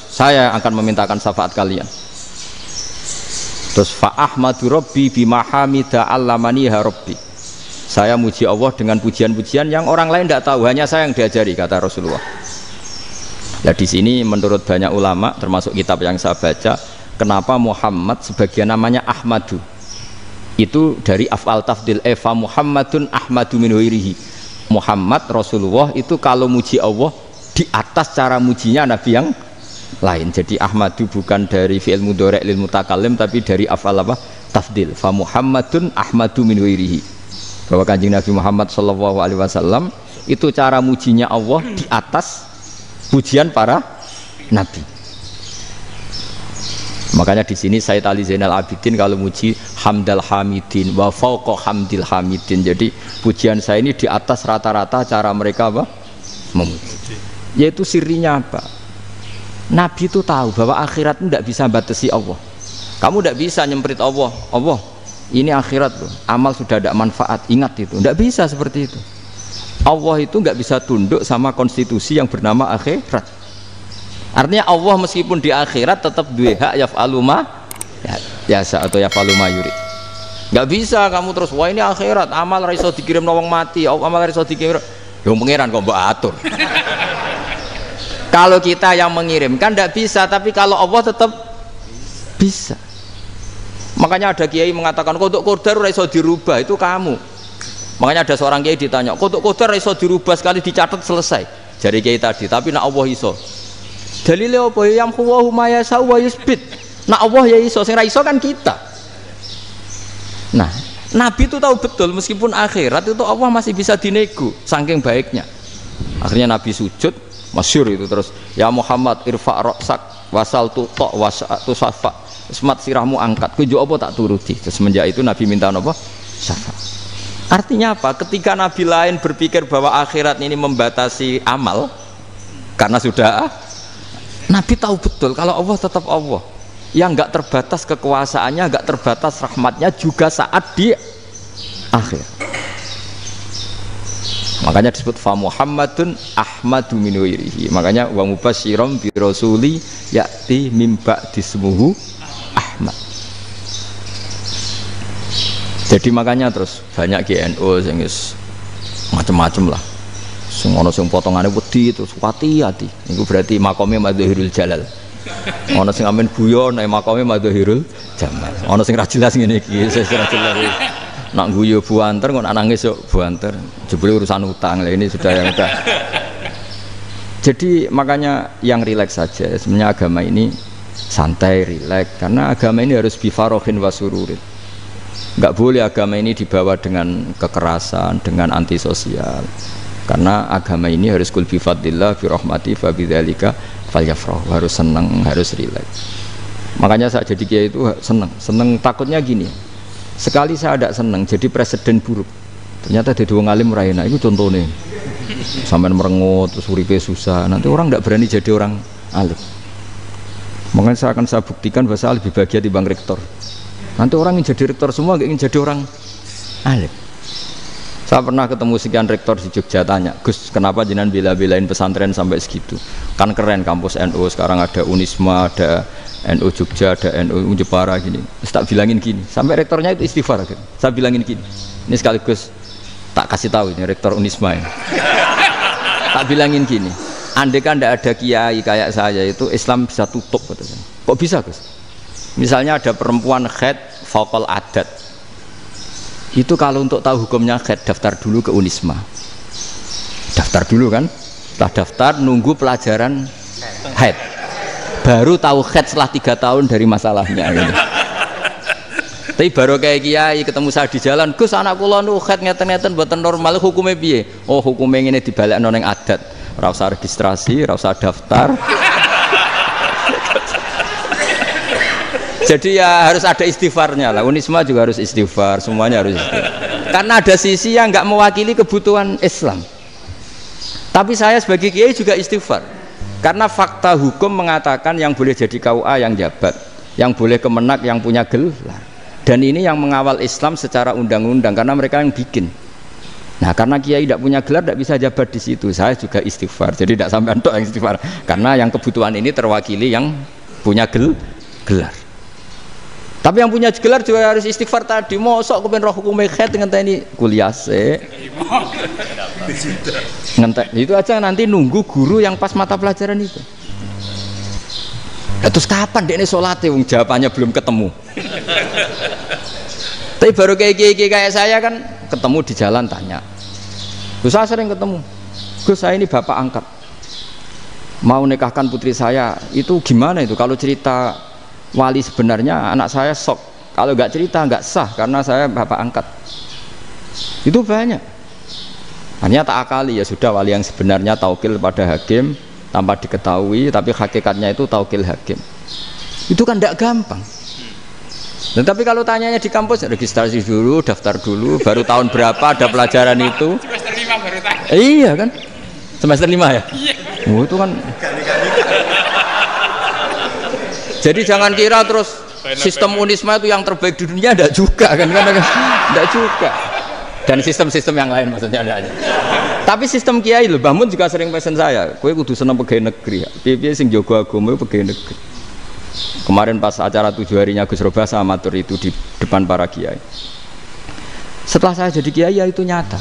saya akan memintakan syafaat kalian. Terus fa ahmadu rabbi bima hamida allamaniha rabbi. Saya muji Allah dengan pujian-pujian yang orang lain tidak tahu, hanya saya yang diajari, kata Rasulullah. Nah di sini menurut banyak ulama termasuk kitab yang saya baca, kenapa Muhammad sebagian namanya Ahmadu? Itu dari af'al tafdil fa Muhammadun ahmadu min ghairihi. Muhammad Rasulullah itu kalau muji Allah di atas cara mujinya Nabi yang lain. Jadi Ahmadu bukan dari fi'il mudhari' lil mutakallim tapi dari af'al apa? Tafdil. Fa Muhammadun ahmadu min ghairihi. Bahwa Kanjeng Nabi Muhammad sallallahu alaihi wasallam itu cara mujinya Allah di atas pujian para nabi. Makanya di sini Sayyid Ali Zainal Abidin kalau muji hamdal hamidin wa fauqa hamdil hamidin. Jadi pujian saya ini di atas rata-rata cara mereka apa? Memuji. Yaitu sirinya apa? Nabi itu tahu bahwa akhirat itu tidak bisa batasi Allah. Kamu tidak bisa nyemprit Allah. Allah, ini akhirat loh. Amal sudah ada manfaat. Ingat itu. Tidak bisa seperti itu. Allah itu nggak bisa tunduk sama konstitusi yang bernama akhirat. Artinya Allah meskipun di akhirat tetap duwe hak yaf'alu ma yasa atau yaf'alu ma yurid. Nggak bisa kamu terus wah ini akhirat amal ra iso dikirim wong mati, amal ra iso dikirim. Ya pangeran kok mbok atur. Kalau kita yang mengirimkan tidak bisa, tapi kalau Allah tetap bisa. Makanya ada kiai mengatakan kodok qadar ora iso dirubah, itu kamu. Makanya ada seorang kiai ditanya, kodok qadar ora iso dirubah sekali dicatat selesai. Jari kiai tadi, tapi nak Allah iso. Dalile apa ya yamhuwa ma yasha wa yusbit. Nak Allah ya iso, sing ra iso kan kita. Nah, Nabi itu tahu betul meskipun akhirat itu Allah masih bisa dinego saking baiknya. Akhirnya Nabi sujud, masyhur itu terus, ya Muhammad irfa' ra'sak wasal tuqa wasatu safa. Semat sirahmu angkat, kujo apa tak turuti. Terus semenjak itu Nabi minta apa? Syafa'. Artinya apa? Ketika Nabi lain berpikir bahwa akhirat ini membatasi amal karena sudah Nabi tahu betul kalau Allah tetap Allah yang nggak terbatas kekuasaannya, nggak terbatas rahmatnya juga saat di akhir. Makanya disebut fa Muhammadun Ahmadu min wirihi. Makanya wa mubasyiram bi rasuli ya'ti mim ba'dismuhu Ahmad. Jadi makanya terus banyak GNU sing macam-macam lah. Sing ono sing potongane wedi terus hati-hati. Niku berarti makome Madzahirul Jalal. Ono sing amen guyon nek makome Madzahirul Jamal. Ono sing ra jelas ngene iki, sing ra jelas. Nak guyu buanter kok nak nangis yo buanter. Jebule urusan utang. Lah ini sudah yang udah. Jadi makanya yang rileks saja. Sebenarnya agama ini santai, rileks karena agama ini harus bifarohin wasururin. Nggak boleh agama ini dibawa dengan kekerasan, dengan antisosial. Karena agama ini harus kul bi fadlillah bi rahmati fa bidzalika falyafrahu, harus senang, harus rileks. Makanya saya jadi kiai itu senang takutnya gini. Sekali saya tidak senang jadi presiden buruk. Ternyata jadi wong alim ra enak, itu contohnya. Sampai merengut terus uripe susah, nanti orang tidak berani jadi orang alim. Makanya saya akan buktikan bahwa saya lebih bahagia dibanding rektor. Nanti orang ingin jadi rektor semua, ingin jadi orang alim. Saya pernah ketemu sekian rektor di Jogja, tanya, Gus, kenapa jenengan bela-belain pesantren sampai segitu? Kan keren kampus NU, sekarang ada Unisma, ada NU Jogja, ada NU Jepara gini. Terus tak bilangin gini, sampai rektornya itu istighfar. Gitu. Saya bilangin gini, ini sekaligus tak kasih tahu ini rektor Unisma ini. Tak bilangin gini, andai kan tidak ada kiai kayak saya itu Islam bisa tutup. Katanya. Kok bisa, Gus? Misalnya ada perempuan haid faqal adat, itu kalau untuk tahu hukumnya haid daftar dulu ke Unisma, daftar dulu kan, setelah daftar nunggu pelajaran haid, baru tahu haid setelah 3 tahun dari masalahnya gitu. Tapi baru kayak kiai ketemu saya di jalan, Gus anak kula nu haid ngeten-ngeten mboten normal, hukumnya piye? Oh hukumnya ngene dibalekno ning adat, ora usah registrasi, ora usah daftar. Jadi ya harus ada istighfarnya lah. Unisma juga harus istighfar, semuanya harus istighfar. Karena ada sisi yang nggak mewakili kebutuhan Islam. Tapi saya sebagai kiai juga istighfar. Karena fakta hukum mengatakan yang boleh jadi KUA yang jabat, yang boleh kemenak yang punya gelar. Dan ini yang mengawal Islam secara undang-undang karena mereka yang bikin. Nah karena kiai tidak punya gelar tidak bisa jabat di situ. Saya juga istighfar. Jadi tidak sampai untuk yang istighfar. Karena yang kebutuhan ini terwakili yang punya gelar. Tapi yang punya gelar juga harus istighfar tadi. Mosok kepen roh hukum haid dengan ini kuliah se. Ngentek itu aja nanti nunggu guru yang pas mata pelajaran itu. Ya, terus kapan dekne salate wong jawabannya belum ketemu. Tapi baru kayak saya kan ketemu di jalan tanya. Gus saya sering ketemu. Gus saya ini bapak angkat. Mau nikahkan putri saya itu gimana itu kalau cerita wali sebenarnya anak saya sok, kalau nggak cerita nggak sah karena saya bapak angkat. Itu banyak. Hanya tak akali ya sudah wali yang sebenarnya taukil pada hakim tanpa diketahui, tapi hakikatnya itu taukil hakim. Itu kan tidak gampang. Nah, tapi kalau tanyanya di kampus, registrasi dulu, daftar dulu, baru tahun berapa ada pelajaran itu. Semester 5 baru tanya. Iya kan? Semester 5 ya? Iya. Oh, itu kan. Jadi jangan kira terus sistem Unisma itu yang terbaik di dunia, enggak juga kan? Enggak juga. Dan sistem-sistem yang lain maksudnya ada. Tapi sistem kiai lho, Mbah Mun juga sering pesen saya, kowe kudu seneng pegawai negeri. Piye-piye sing jaga agama pegawai negeri. Kemarin pas acara 7 harinya Gus Roba sama matur itu di depan para kiai. Setelah saya jadi kiai ya itu nyata.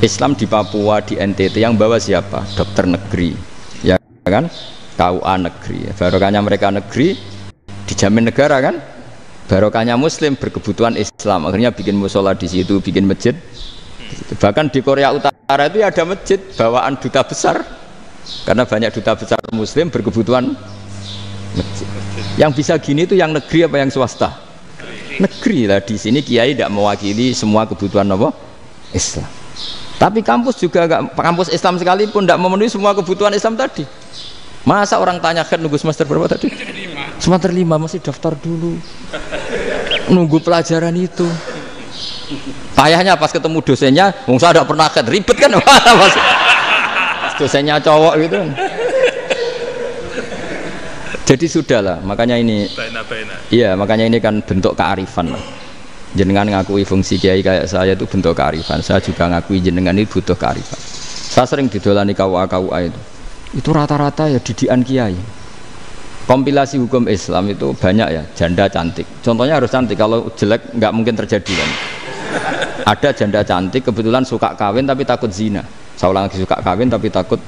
Islam di Papua, di NTT yang bawa siapa? Dokter negeri. Ya kan? KUA negeri. Barokahnya mereka negeri dijamin negara kan? Barokahnya Muslim berkebutuhan Islam, akhirnya bikin musola di situ, bikin masjid. Bahkan di Korea Utara itu ya ada masjid bawaan duta besar, karena banyak duta besar Muslim berkebutuhan masjid. Yang bisa gini itu yang negeri apa yang swasta? Negeri lah. Di sini kiai tidak mewakili semua kebutuhan apa? Islam. Tapi kampus juga enggak, kampus Islam sekalipun tidak memenuhi semua kebutuhan Islam tadi. Masa orang tanya kan nunggu semester berapa tadi? Semester 5 masih daftar dulu. Nunggu pelajaran itu. Payahnya pas ketemu dosennya, saya tidak pernah ribet kan? Pas dosennya cowok gitu. Jadi sudahlah, makanya ini. Iya, makanya ini kan bentuk kearifan lah. Jenengan ngakui fungsi kiai kayak saya itu bentuk kearifan. Saya juga ngakui jenengan ini butuh kearifan. Saya sering didolani KUA itu. Itu rata-rata ya didikan kiai. Kompilasi hukum Islam itu banyak ya, janda cantik. Contohnya harus cantik, kalau jelek nggak mungkin terjadi kan. Ada janda cantik kebetulan suka kawin tapi takut zina. Saya ulang lagi, suka kawin tapi takut.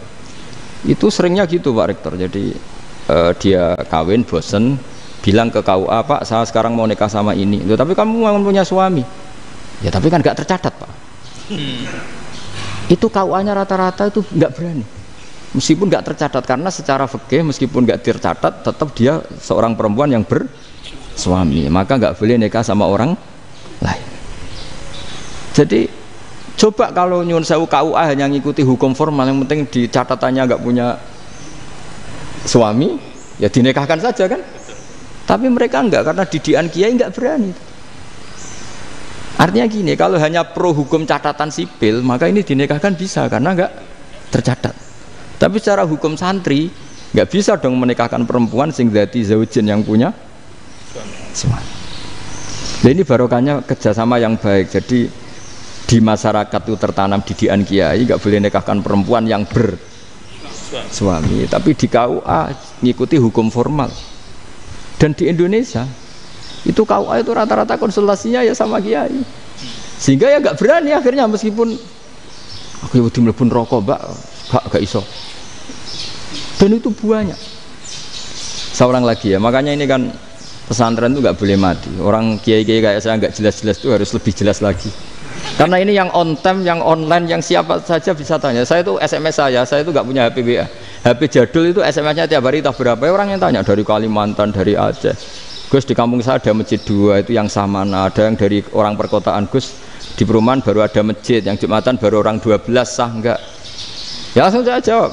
Itu seringnya gitu Pak Rektor. Jadi dia kawin bosen, bilang ke KUA, Pak saya sekarang mau nikah sama ini. Loh, tapi kamu mau punya suami. Ya tapi kan nggak tercatat Pak. Itu KUA-nya rata-rata itu nggak berani. Meskipun nggak tercatat, karena secara fikih meskipun nggak tercatat tetap dia seorang perempuan yang bersuami, maka nggak boleh nikah sama orang lain. Jadi coba kalau nyun sewu KUA hanya ngikuti hukum formal, yang penting di catatannya nggak punya suami, ya dinikahkan saja kan. Tapi mereka enggak, karena didikan kiai nggak berani. Artinya gini, kalau hanya pro hukum catatan sipil, maka ini dinikahkan bisa karena nggak tercatat. Tapi secara hukum santri nggak bisa dong menikahkan perempuan sing dadi zaujin yang punya suami. Nah, ini barokahnya kerjasama yang baik. Jadi di masyarakat itu tertanam didikan kiai, nggak boleh nikahkan perempuan yang bersuami. Tapi di KUA ngikuti hukum formal. Dan di Indonesia itu KUA itu rata-rata konsultasinya ya sama kiai. Sehingga ya nggak berani akhirnya, meskipun aku ya mlebu rokok mbak, gak iso. Dan itu buahnya. Seorang lagi ya, makanya ini kan pesantren itu nggak boleh mati. Orang kiai-kiai kayak saya nggak jelas-jelas itu harus lebih jelas lagi. Karena ini yang on time, yang online, yang siapa saja bisa tanya. Saya itu SMS saya itu nggak punya HP WA. HP jadul itu SMS-nya tiap hari tak berapa. Orang yang tanya dari Kalimantan, dari Aceh. Gus di kampung saya ada masjid 2 itu yang Samana. Ada yang dari orang perkotaan, Gus di perumahan baru ada masjid, yang Jumatan baru orang 12, sah enggak? Ya langsung saya jawab,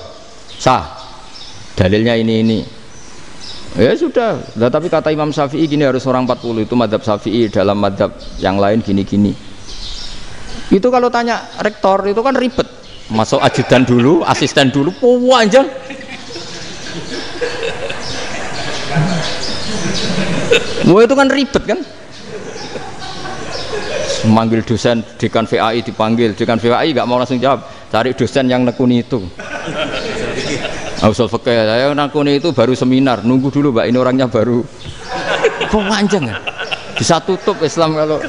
sah. Dalilnya ini. Ya sudah. Nah, tapi kata Imam Syafi'i gini, harus orang 40, itu madzhab Syafi'i, dalam madzhab yang lain gini-gini. Itu kalau tanya rektor itu kan ribet. Masuk ajudan dulu, asisten dulu, panjang. Wah itu kan ribet kan. Memanggil dosen, dekan VAI dipanggil, dekan VAI nggak mau langsung jawab, cari dosen yang nekuni itu. Usul fikih saya nekuni itu baru seminar, nunggu dulu mbak, ini orangnya baru. Panjang kan. Bisa tutup Islam kalau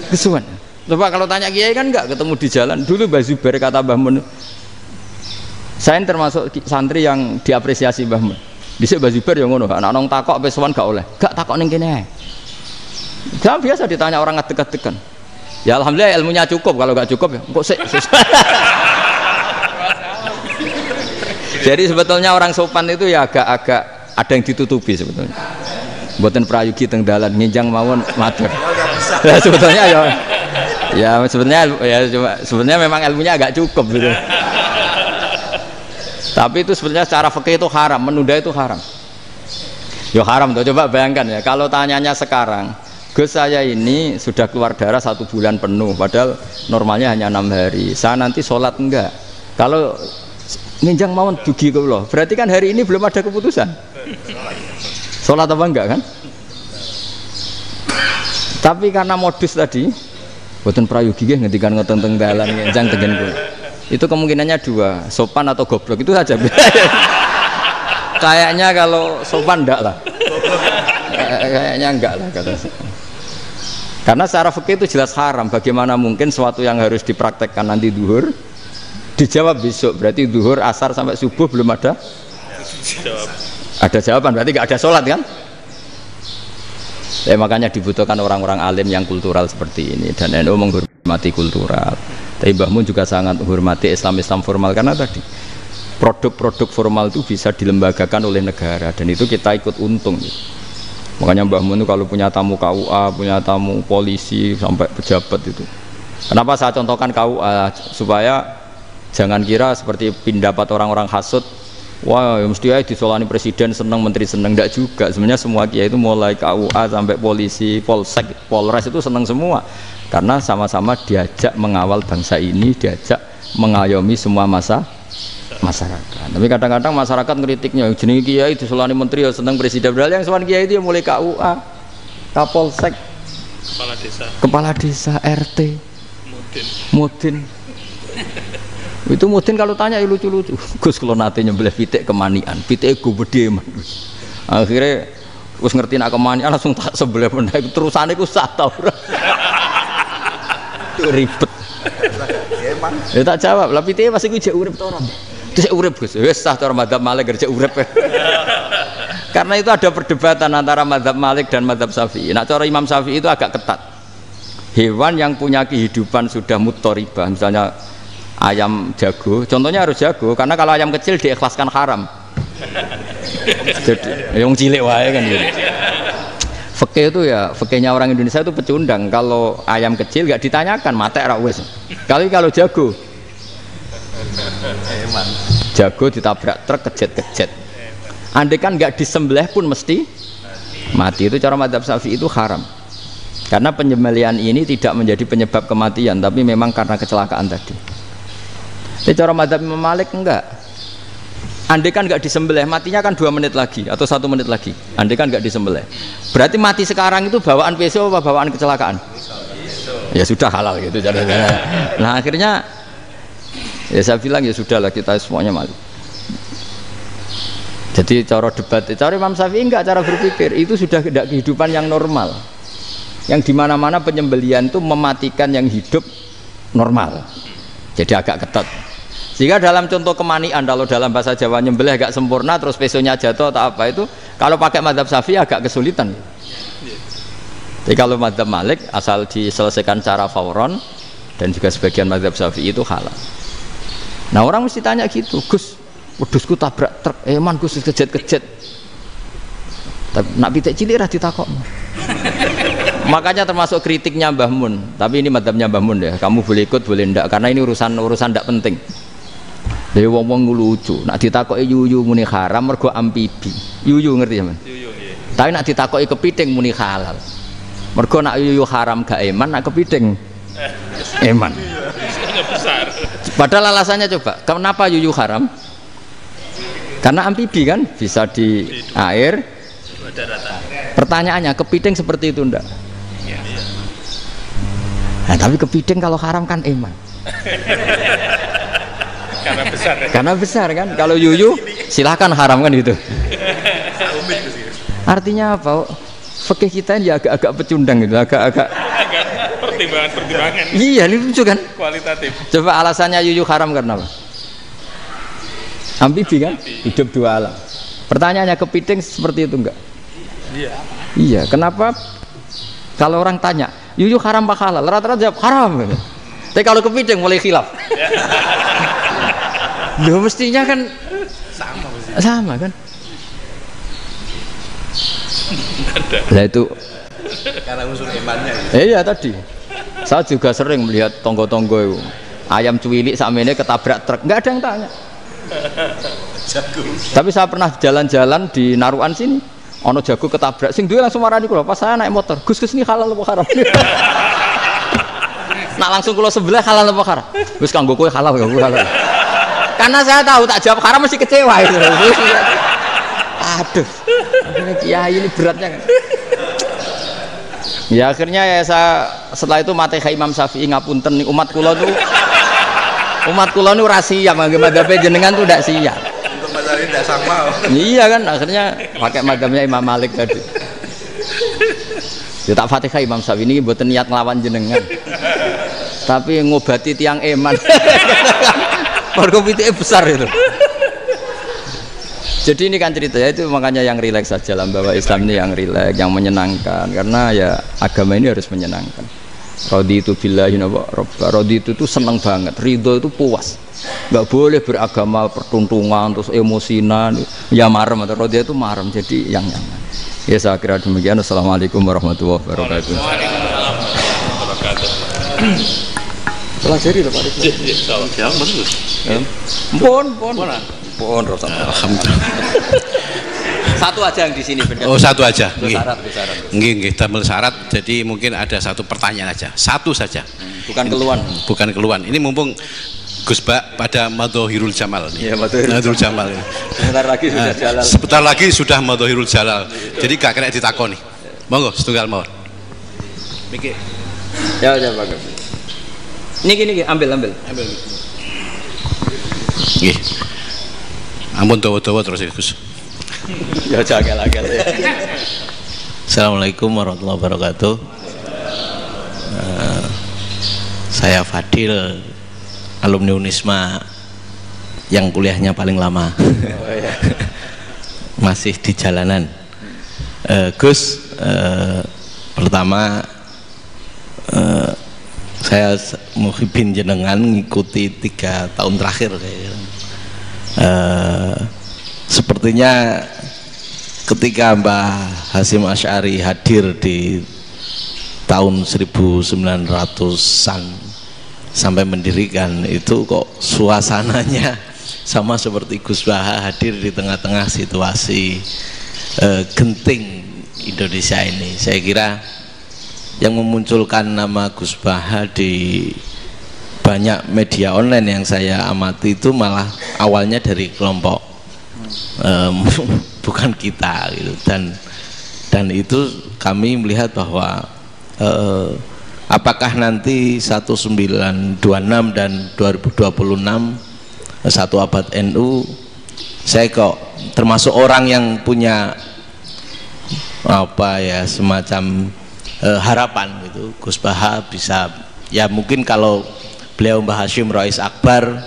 kesuwen. Coba kalau tanya kiai kan nggak ketemu di jalan. Dulu Mbah Zubair kata Mbah Mun, saya termasuk santri yang diapresiasi Mbah Mun. Dhisik Mbah Zubair yang ngono, anak nong takok pesuan gak oleh, gak takok ning kene. Jangan biasa ditanya orang ngadeg-adegan. Ya alhamdulillah ilmunya cukup, kalau gak cukup ya kok sik. Jadi sebetulnya orang sopan itu ya agak-agak ada yang ditutupi sebetulnya. Mboten prayogi teng dalan nginjang mawon matur. Ya sebetulnya ya sebenarnya memang ilmunya agak cukup gitu. Tapi itu sebenarnya secara fikih itu haram, menunda itu haram. Yo haram tuh, coba bayangkan ya, kalau tanyanya sekarang, Gus saya ini sudah keluar darah 1 bulan penuh, padahal normalnya hanya 6 hari. Saya nanti sholat enggak? Kalau ninjang mawon dugi kula, berarti kan hari ini belum ada keputusan. Sholat apa enggak kan? Tapi karena modus tadi, boten prayogi nggih ngendikan ngoten teng dalan ninjang tegen kula. Itu kemungkinannya 2, sopan atau goblok, itu saja. Kayaknya kalau sopan enggak lah. Kayaknya enggak lah kata saya. Karena secara fikih itu jelas haram. Bagaimana mungkin sesuatu yang harus dipraktekkan nanti duhur dijawab besok? Berarti duhur, asar sampai subuh belum ada. Ada jawaban, berarti enggak ada sholat kan? Ya, makanya dibutuhkan orang-orang alim yang kultural seperti ini, dan NU menghormati kultural. Tapi Mbah Mun juga sangat menghormati Islam formal, karena tadi produk-produk formal itu bisa dilembagakan oleh negara, dan itu kita ikut untung. Makanya Mbah Mun itu kalau punya tamu KUA, punya tamu polisi sampai pejabat itu. Kenapa saya contohkan KUA? Supaya jangan kira seperti pendapat orang-orang hasud, wah mesti ya disolani presiden seneng, menteri seneng. Enggak juga. Sebenarnya semua kiai itu mulai KUA sampai polisi, polsek, polres itu seneng semua. Karena sama-sama diajak mengawal bangsa ini, diajak mengayomi semua masyarakat. Tapi kadang-kadang masyarakat ngeritiknya, jenenge kiai disolani menteri ya seneng presiden. Padahal yang sowan kiai itu ya mulai KUA, Kapolsek, kepala desa, RT, mudin. Itu mudin kalau tanya ya lucu-lucu. Gus kalau nate nyembelih pitik kemanian, pitike go gedhe man. Akhirnya wis ngerti nak kemanian langsung tak sebelah meneh terusane ku sah ta ora. Ribet. Ya tak jawab, lah pitike pasti ku jek urip ta ora. Terus urip Gus. Wis sah cara madzhab Malik kerja urip. Karena itu ada perdebatan antara madzhab Malik dan madzhab Syafi'i. Nah, cara Imam Syafi'i itu agak ketat. Hewan yang punya kehidupan sudah mutharibah, misalnya ayam jago, contohnya harus jago, karena kalau ayam kecil diikhlaskan haram. Jadi yang cilik wae kan gitu. Fikih itu ya, fikihnya orang Indonesia itu pecundang. Kalau ayam kecil nggak ditanyakan, mate ra wis. Kalau jago, jago ditabrak truk kejet. Andai kan nggak disembelih pun mesti mati. Itu cara madzhab Syafi'i itu haram. Karena penyembelihan ini tidak menjadi penyebab kematian, tapi memang karena kecelakaan tadi. Tapi cara madzhab Imam Malik enggak. Andai kan nggak disembelih, matinya kan 2 menit lagi atau 1 menit lagi. Andai kan nggak disembelih, berarti mati sekarang itu bawaan peso apa bawaan kecelakaan? Ya sudah halal gitu. Nah akhirnya ya saya bilang ya sudahlah kita semuanya mati. Jadi cara debat, cara Imam Syafi'i enggak, cara berpikir itu sudah tidak kehidupan yang normal, yang dimana-mana penyembelihan itu mematikan yang hidup normal. Jadi agak ketat. Sehingga dalam contoh kemanian, kalau dalam bahasa Jawa nyembelih agak sempurna terus pesonya jatuh atau apa itu, kalau pakai madzhab Syafi'i agak kesulitan. Jadi kalau madzhab Malik asal diselesaikan cara fauron, dan juga sebagian madzhab Syafi'i itu halal. Nah orang mesti tanya gitu, Gus, wedhusku tabrak truk, man Gus kejet. Tapi nak pitik cilik ra ditakokno. Makanya termasuk kritiknya Mbah Mun, tapi ini madzhabnya Mbah Mun ya, kamu boleh ikut boleh ndak, karena ini urusan ndak penting. Dewe wong-wong lucu, nak ditakoki yuyu muni haram mergo amfibi. Yuyu ngerti ya, Man? Yuyu nggih. Tapi nak ditakoki kepiting muni halal. Mergo nak yuyu haram gak eman, nak kepiting eman. Besar. Padahal alasannya coba, kenapa yuyu haram? Karena amfibi kan, bisa di air. Pertanyaannya, kepiting seperti itu ndak? Nah, tapi kepiting kalau haram kan eman. Karena besar kan. Kalau yuyu silahkan haram kan gitu. Artinya apa? Fikih kita ini agak-agak pecundang gitu, agak-agak pertimbangan. Iya, ini lucu kan? Kualitatif. Coba alasannya yuyu haram karena apa? Amfibi kan? Hidup 2 alam. Pertanyaannya, kepiting seperti itu enggak? Iya. Iya, kenapa kalau orang tanya, yuyu haram apa halal? Rata-rata jawab haram. Tapi kalau kepiting mulai khilaf. Loh mestinya kan sama kan? Nah itu karena unsur imannya. Iya tadi. Saya juga sering melihat tonggo-tonggo itu ayam cuwilik sakmene ketabrak truk, nggak ada yang tanya. Tapi saya pernah jalan-jalan di Naruan sini, Ono jago ketabrak, sing duwe langsung marani kula. Pas saya naik motor, Gus ini halal apa haram? Nak langsung kula sebelah halal apa haram? Wis kanggo kowe halal ya halal. Karena saya tahu tak jawab haram mesti kecewa itu. Aduh, akhirnya kiai ini beratnya kan. Ya akhirnya ya saya setelah itu Fatihah Imam Syafi'i ngapunten nih umat kula nu rahasia mangke madzhab jenengan tuh ndak siap. Untuk madzhab ini ndak sama. Iya kan akhirnya pakai madzhabnya Imam Malik tadi. Ya tak Fatihah Imam Syafi'i ini mboten niat nglawan jenengan. Tapi ngobati tiang eman. Mergo pitike besar itu. Jadi ini kan cerita ya, itu makanya yang rileks saja lah, bahwa Islam ini yang rileks, yang menyenangkan, karena ya agama ini harus menyenangkan. Raditu billahi robba, raditu itu seneng banget, ridho itu puas, nggak boleh beragama pertuntungan terus emosinan, ya marem atau raditu itu marem, jadi yang nyaman. Ya saya kira demikian. Assalamualaikum warahmatullahi wabarakatuh. Pelajari loh Pak Rizky. Jauh bagus. Pon alhamdulillah. Satu aja yang di sini benar. Oh, satu aja. Nggih. Damel syarat. Jadi mungkin ada satu pertanyaan aja. Satu saja. Bukan keluhan. Bukan keluhan. Ini mumpung Gus Bak pada Madhohirul Jamal nih. Iya, Madhohirul Jamal. Sebentar lagi sudah Jalal. Sebentar lagi sudah Madhohirul Jalal. Jadi gak kena ditakoni. Monggo setunggal mawon. Mikir. Ya bagus. Niki ambil. Nggih. Ampun dawa-dawa terus Gus. Ya jagal-jagal ya. Assalamualaikum warahmatullahi wabarakatuh. Saya Fadil, alumni Unisma yang kuliahnya paling lama. Oh, ya. Masih di jalanan. Gus, pertama saya muhibin jenengan ngikuti 3 tahun terakhir sepertinya ketika Mbah Hasyim Asy'ari hadir di tahun 1900-an sampai mendirikan itu kok suasananya sama seperti Gus Baha hadir di tengah-tengah situasi genting Indonesia ini. Saya kira yang memunculkan nama Gus Baha di banyak media online yang saya amati itu malah awalnya dari kelompok bukan kita gitu. Dan itu kami melihat bahwa apakah nanti 1926 dan 2026 satu abad NU, saya kok termasuk orang yang punya semacam harapan gitu Gus Baha bisa, ya mungkin kalau beliau Mbah Hasyim Rais Akbar,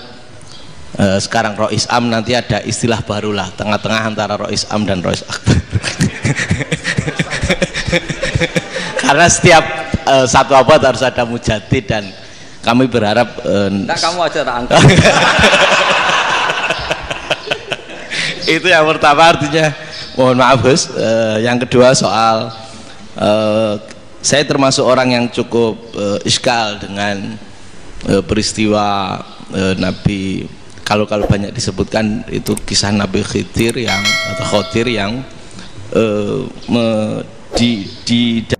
sekarang Rais Am, nanti ada istilah baru lah, tengah-tengah antara Rais Am dan Rais Akbar. Karena setiap satu abad harus ada mujadid, dan kami berharap nah, kamu aja tak angkat. Itu yang pertama, artinya mohon maaf Gus. Yang kedua soal saya termasuk orang yang cukup iskal dengan peristiwa Nabi, kalau banyak disebutkan itu kisah Nabi Khidir yang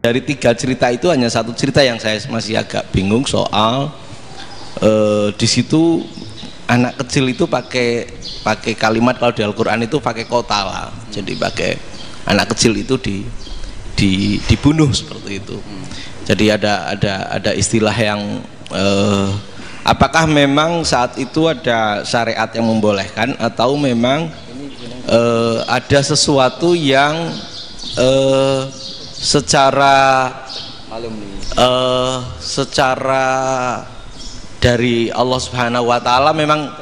dari 3 cerita itu hanya satu cerita yang saya masih agak bingung soal di situ anak kecil itu pakai kalimat, kalau di Al-Quran itu pakai kotala, jadi pakai anak kecil itu dibunuh seperti itu. Jadi ada istilah yang apakah memang saat itu ada syariat yang membolehkan, atau memang ada sesuatu yang secara dari Allah Subhanahu wa Ta'ala memang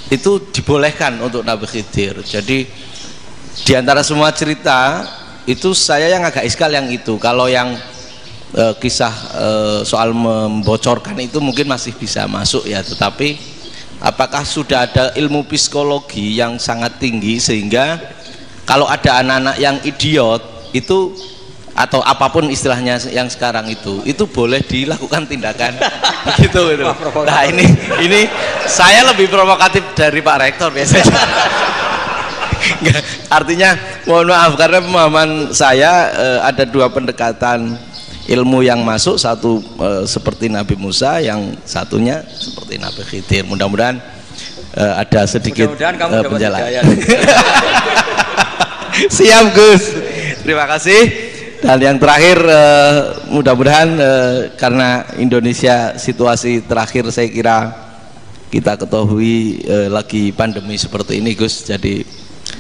itu dibolehkan untuk Nabi Khidir. Jadi di antara semua cerita itu saya yang agak iskal yang itu. Kalau yang kisah soal membocorkan itu mungkin masih bisa masuk ya, tetapi apakah sudah ada ilmu psikologi yang sangat tinggi sehingga kalau ada anak-anak yang idiot itu, atau apapun istilahnya yang sekarang itu boleh dilakukan tindakan gitu. Nah ini saya lebih provokatif dari Pak Rektor biasanya. Enggak, artinya mohon maaf karena pemahaman saya ada dua pendekatan ilmu yang masuk, satu seperti Nabi Musa, yang satunya seperti Nabi Khidir. Mudah-mudahan ada sedikit penjelasan. Siap Gus, terima kasih. Dan yang terakhir mudah-mudahan karena Indonesia situasi terakhir saya kira kita ketahui lagi pandemi seperti ini Gus, jadi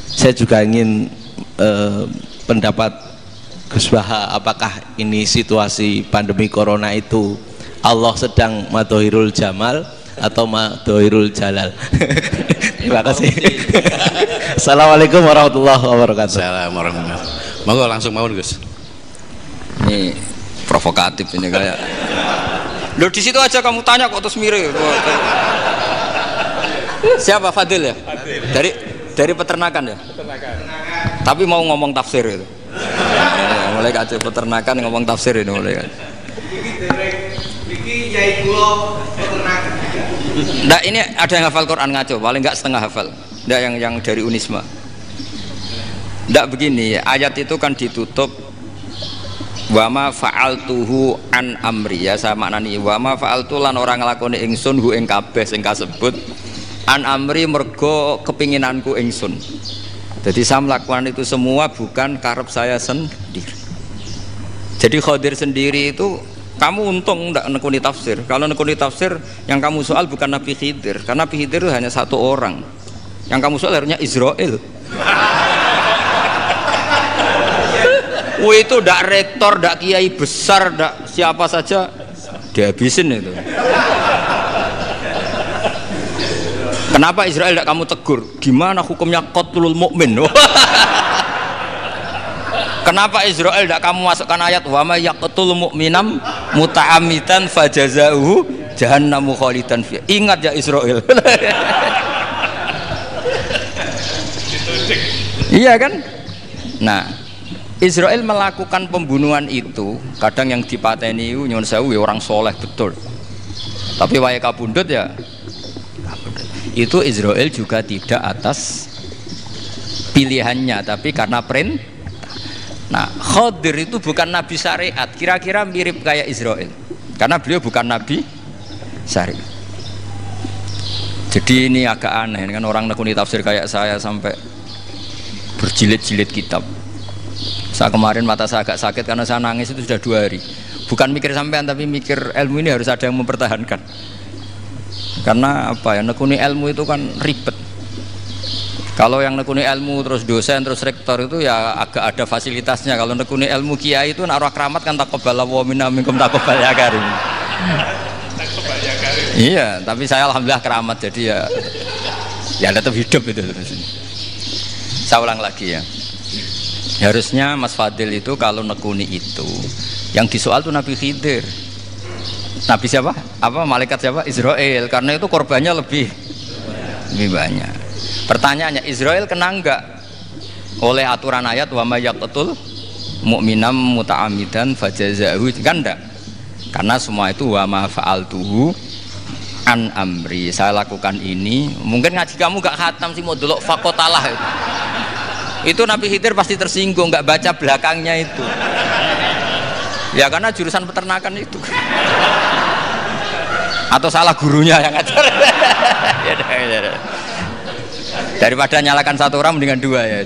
saya juga ingin pendapat Gus Baha, apakah ini situasi pandemi corona itu Allah sedang madhohirul jamal atau madhohirul jalal? Terima kasih. Assalamualaikum warahmatullahi wabarakatuh. Assalamualaikum warahmatullahi wabarakatuh. Monggo langsung mawon Gus. Ini provokatif ini kayak. Loh di situ aja kamu tanya kok terus mirip. Siapa Fadil ya? Dari peternakan ya? Peternakan. Tapi mau ngomong tafsir itu. Mulai kacau peternakan ngomong tafsir ini mulai kan. Iki yai kula peternakan. Nggak, ini ada yang hafal Quran ngaco, paling nggak setengah hafal. Nggak yang dari Unisma. Nggak begini, ayat itu kan ditutup wama fa'altuhu an amri, ya saya maknani wama fa'altu lan orang nglakoni ingsun hu ing kabeh sing kasebut an amri mergo kepinginanku ingsun. Jadi saya melakukan itu semua bukan karep saya sendiri. Jadi Khadir sendiri itu kamu untung enggak nekuni tafsir. Kalau nekuni tafsir yang kamu soal bukan Nabi Khidir, karena Nabi Khidir itu hanya satu orang. Yang kamu soal harusnya Israel. Itu ndak rektor, ndak kiai besar, ndak siapa saja dihabisin itu. Kenapa Israel ndak kamu tegur? Gimana hukumnya qatlul mukmin? Kenapa Israel ndak kamu masukkan ayat wa may yaqtul mu'minam muta'ammidan fajazauhu jahannamu khalidan fiha? Ingat ya Israel. Iya kan? Nah, Israel melakukan pembunuhan itu, kadang yang dipateni nyuwun sewu orang soleh betul, tapi wae kabundut ya itu Israel juga tidak atas pilihannya, tapi karena perintah. Nah, Khadir itu bukan nabi syariat, kira-kira mirip kayak Israel karena beliau bukan nabi syariat. Jadi ini agak aneh kan, orang nekuni tafsir kayak saya sampai berjilid-jilid kitab. Saya kemarin mata saya agak sakit karena saya nangis itu sudah 2 hari. Bukan mikir sampean, tapi mikir ilmu ini harus ada yang mempertahankan. Karena apa ya, nekuni ilmu itu kan ribet. Kalau yang nekuni ilmu terus dosen terus rektor itu ya agak ada fasilitasnya. Kalau nekuni ilmu kiai itu naruh keramat kan taqabbal wa minna minkum taqabbal ya karim. Iya, tapi saya alhamdulillah keramat, jadi ya tetap hidup itu. Saya ulang lagi ya. Harusnya Mas Fadil itu kalau nekuni itu yang disoal tuh Nabi Khidir. Nabi siapa? Apa malaikat siapa? Israel, karena itu korbannya lebih banyak. Pertanyaannya, Israel kena enggak oleh aturan ayat wa may yaqtul mu'minam muta'ammidan fajazahu? Kan enggak. Karena semua itu wa ma fa'altuhu an amri, saya lakukan ini. Mungkin ngaji kamu gak khatam sih, mau delok fakotalah itu Nabi Khidir pasti tersinggung, nggak baca belakangnya itu ya, karena jurusan peternakan itu atau salah gurunya yang ngajar. Daripada nyalakan satu orang mendingan 2 ya.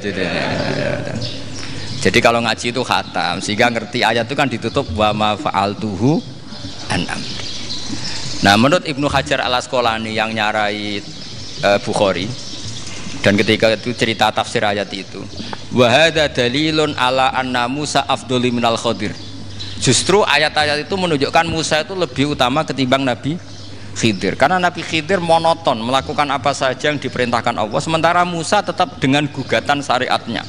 Jadi kalau ngaji itu khatam sehingga ngerti ayat itu kan ditutup wa ma fa'altuhu an amri. Nah, menurut Ibnu Hajar al Asqalani yang nyarai Bukhari, dan ketika itu cerita tafsir ayat itu, wa hadza dalilun ala anna Musa afdhalu minal Khadir. Justru ayat-ayat itu menunjukkan Musa itu lebih utama ketimbang Nabi Khidir, karena Nabi Khidir monoton melakukan apa saja yang diperintahkan Allah, sementara Musa tetap dengan gugatan syariatnya.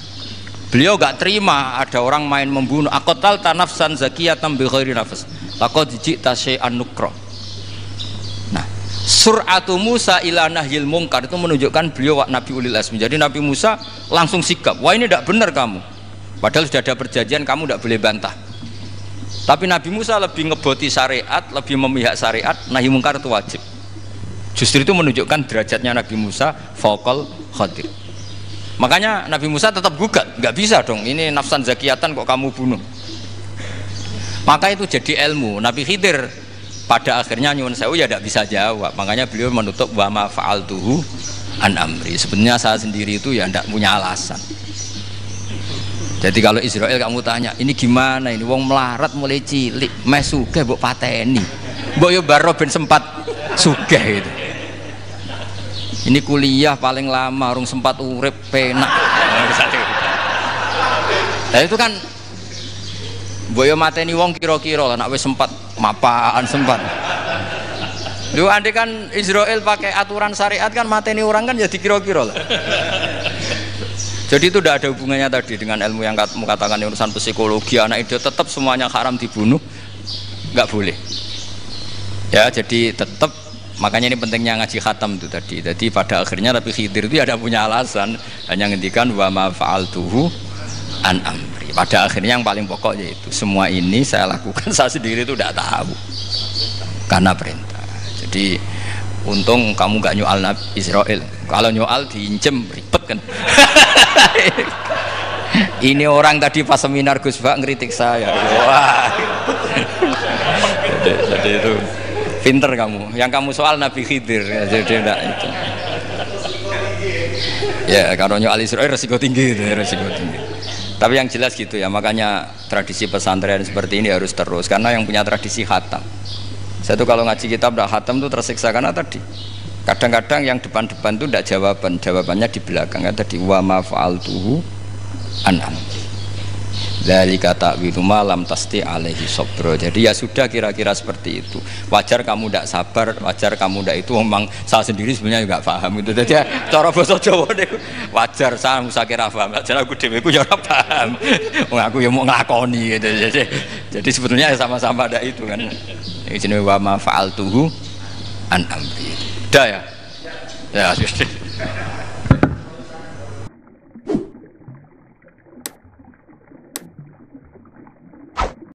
Beliau gak terima ada orang main membunuh. Aqtal tanafsan zakiyatan bi ghairi nafs laqad ji'ta syai'an nukra. Sur'atu Musa ila nahyil mungkar itu menunjukkan beliau Nabi ulil azmi. Jadi Nabi Musa langsung sikap, wah ini tidak benar kamu, padahal sudah ada perjanjian, kamu tidak boleh bantah. Tapi Nabi Musa lebih ngeboti syariat, lebih memihak syariat, nahi mungkar itu wajib. Justru itu menunjukkan derajatnya Nabi Musa fauqal Khadir. Makanya Nabi Musa tetap gugat, nggak bisa dong, ini nafsan zakiyatan kok kamu bunuh. Maka itu jadi ilmu. Nabi Khidir pada akhirnya nyuwun sewu ya tidak bisa jawab. Makanya beliau menutup wa ma fa'altuhu an amri. Sebenarnya saya sendiri itu ya tidak punya alasan. Jadi kalau Israel kamu tanya, ini gimana ini wong melarat mulai cilik, meh sugih mbok pateni. Mbok yo baro ben sempat sugih itu. Ini kuliah paling lama urung sempat urip penak. Nah itu kan mbok yo mateni wong kira-kira lah nek wis sempat mapan sempat. Lu andai kan Israel pakai aturan syariat kan mateni orang kan jadi kira-kira lah. Jadi itu tidak ada hubungannya tadi dengan ilmu yang kamu katakan urusan psikologi anak itu tetap semuanya haram dibunuh, nggak boleh. Ya jadi tetap makanya ini pentingnya ngaji khatam itu tadi. Jadi pada akhirnya Nabi Khidir itu ada punya alasan hanya ngendikan wa ma fa'altuhu an amri. Pada akhirnya yang paling pokok yaitu semua ini saya lakukan saya sendiri itu tidak tahu karena perintah. Jadi untung kamu nggak nyual Nabi Israel. Kalau nyual diinjem ribet kan. Ini orang tadi pas seminar Gus Bak ngeritik saya. Wah. Jadi itu pinter kamu. Yang kamu soal Nabi Khidir. Jadi enggak itu. Ya kalau nyual Israel resiko tinggi itu, resiko tinggi. Tapi yang jelas gitu ya. Makanya tradisi pesantren seperti ini harus terus karena yang punya tradisi khatam. Saya tuh kalau ngaji kitab dah khatam tuh tersiksa karena tadi kadang-kadang yang depan-depan tuh tidak jawabannya di belakang kan tadi wa ma fa'altuhu an amri. Dzalika ta'wilu ma lam tasti alaihi sabra. Jadi ya sudah kira-kira seperti itu. Wajar kamu tidak sabar, wajar kamu tidak itu memang saya sendiri sebenarnya enggak paham itu. Jadi cara basa Jawa niku wajar saya musakira paham. Jadi aku dhewe ku ya ora paham. Wong aku ya mau nglakoni gitu. Jadi sebetulnya sama-sama ada itu kan. Ini jenenge wa ma fa'altuhu an amri. Udah ya? Ya, sudah.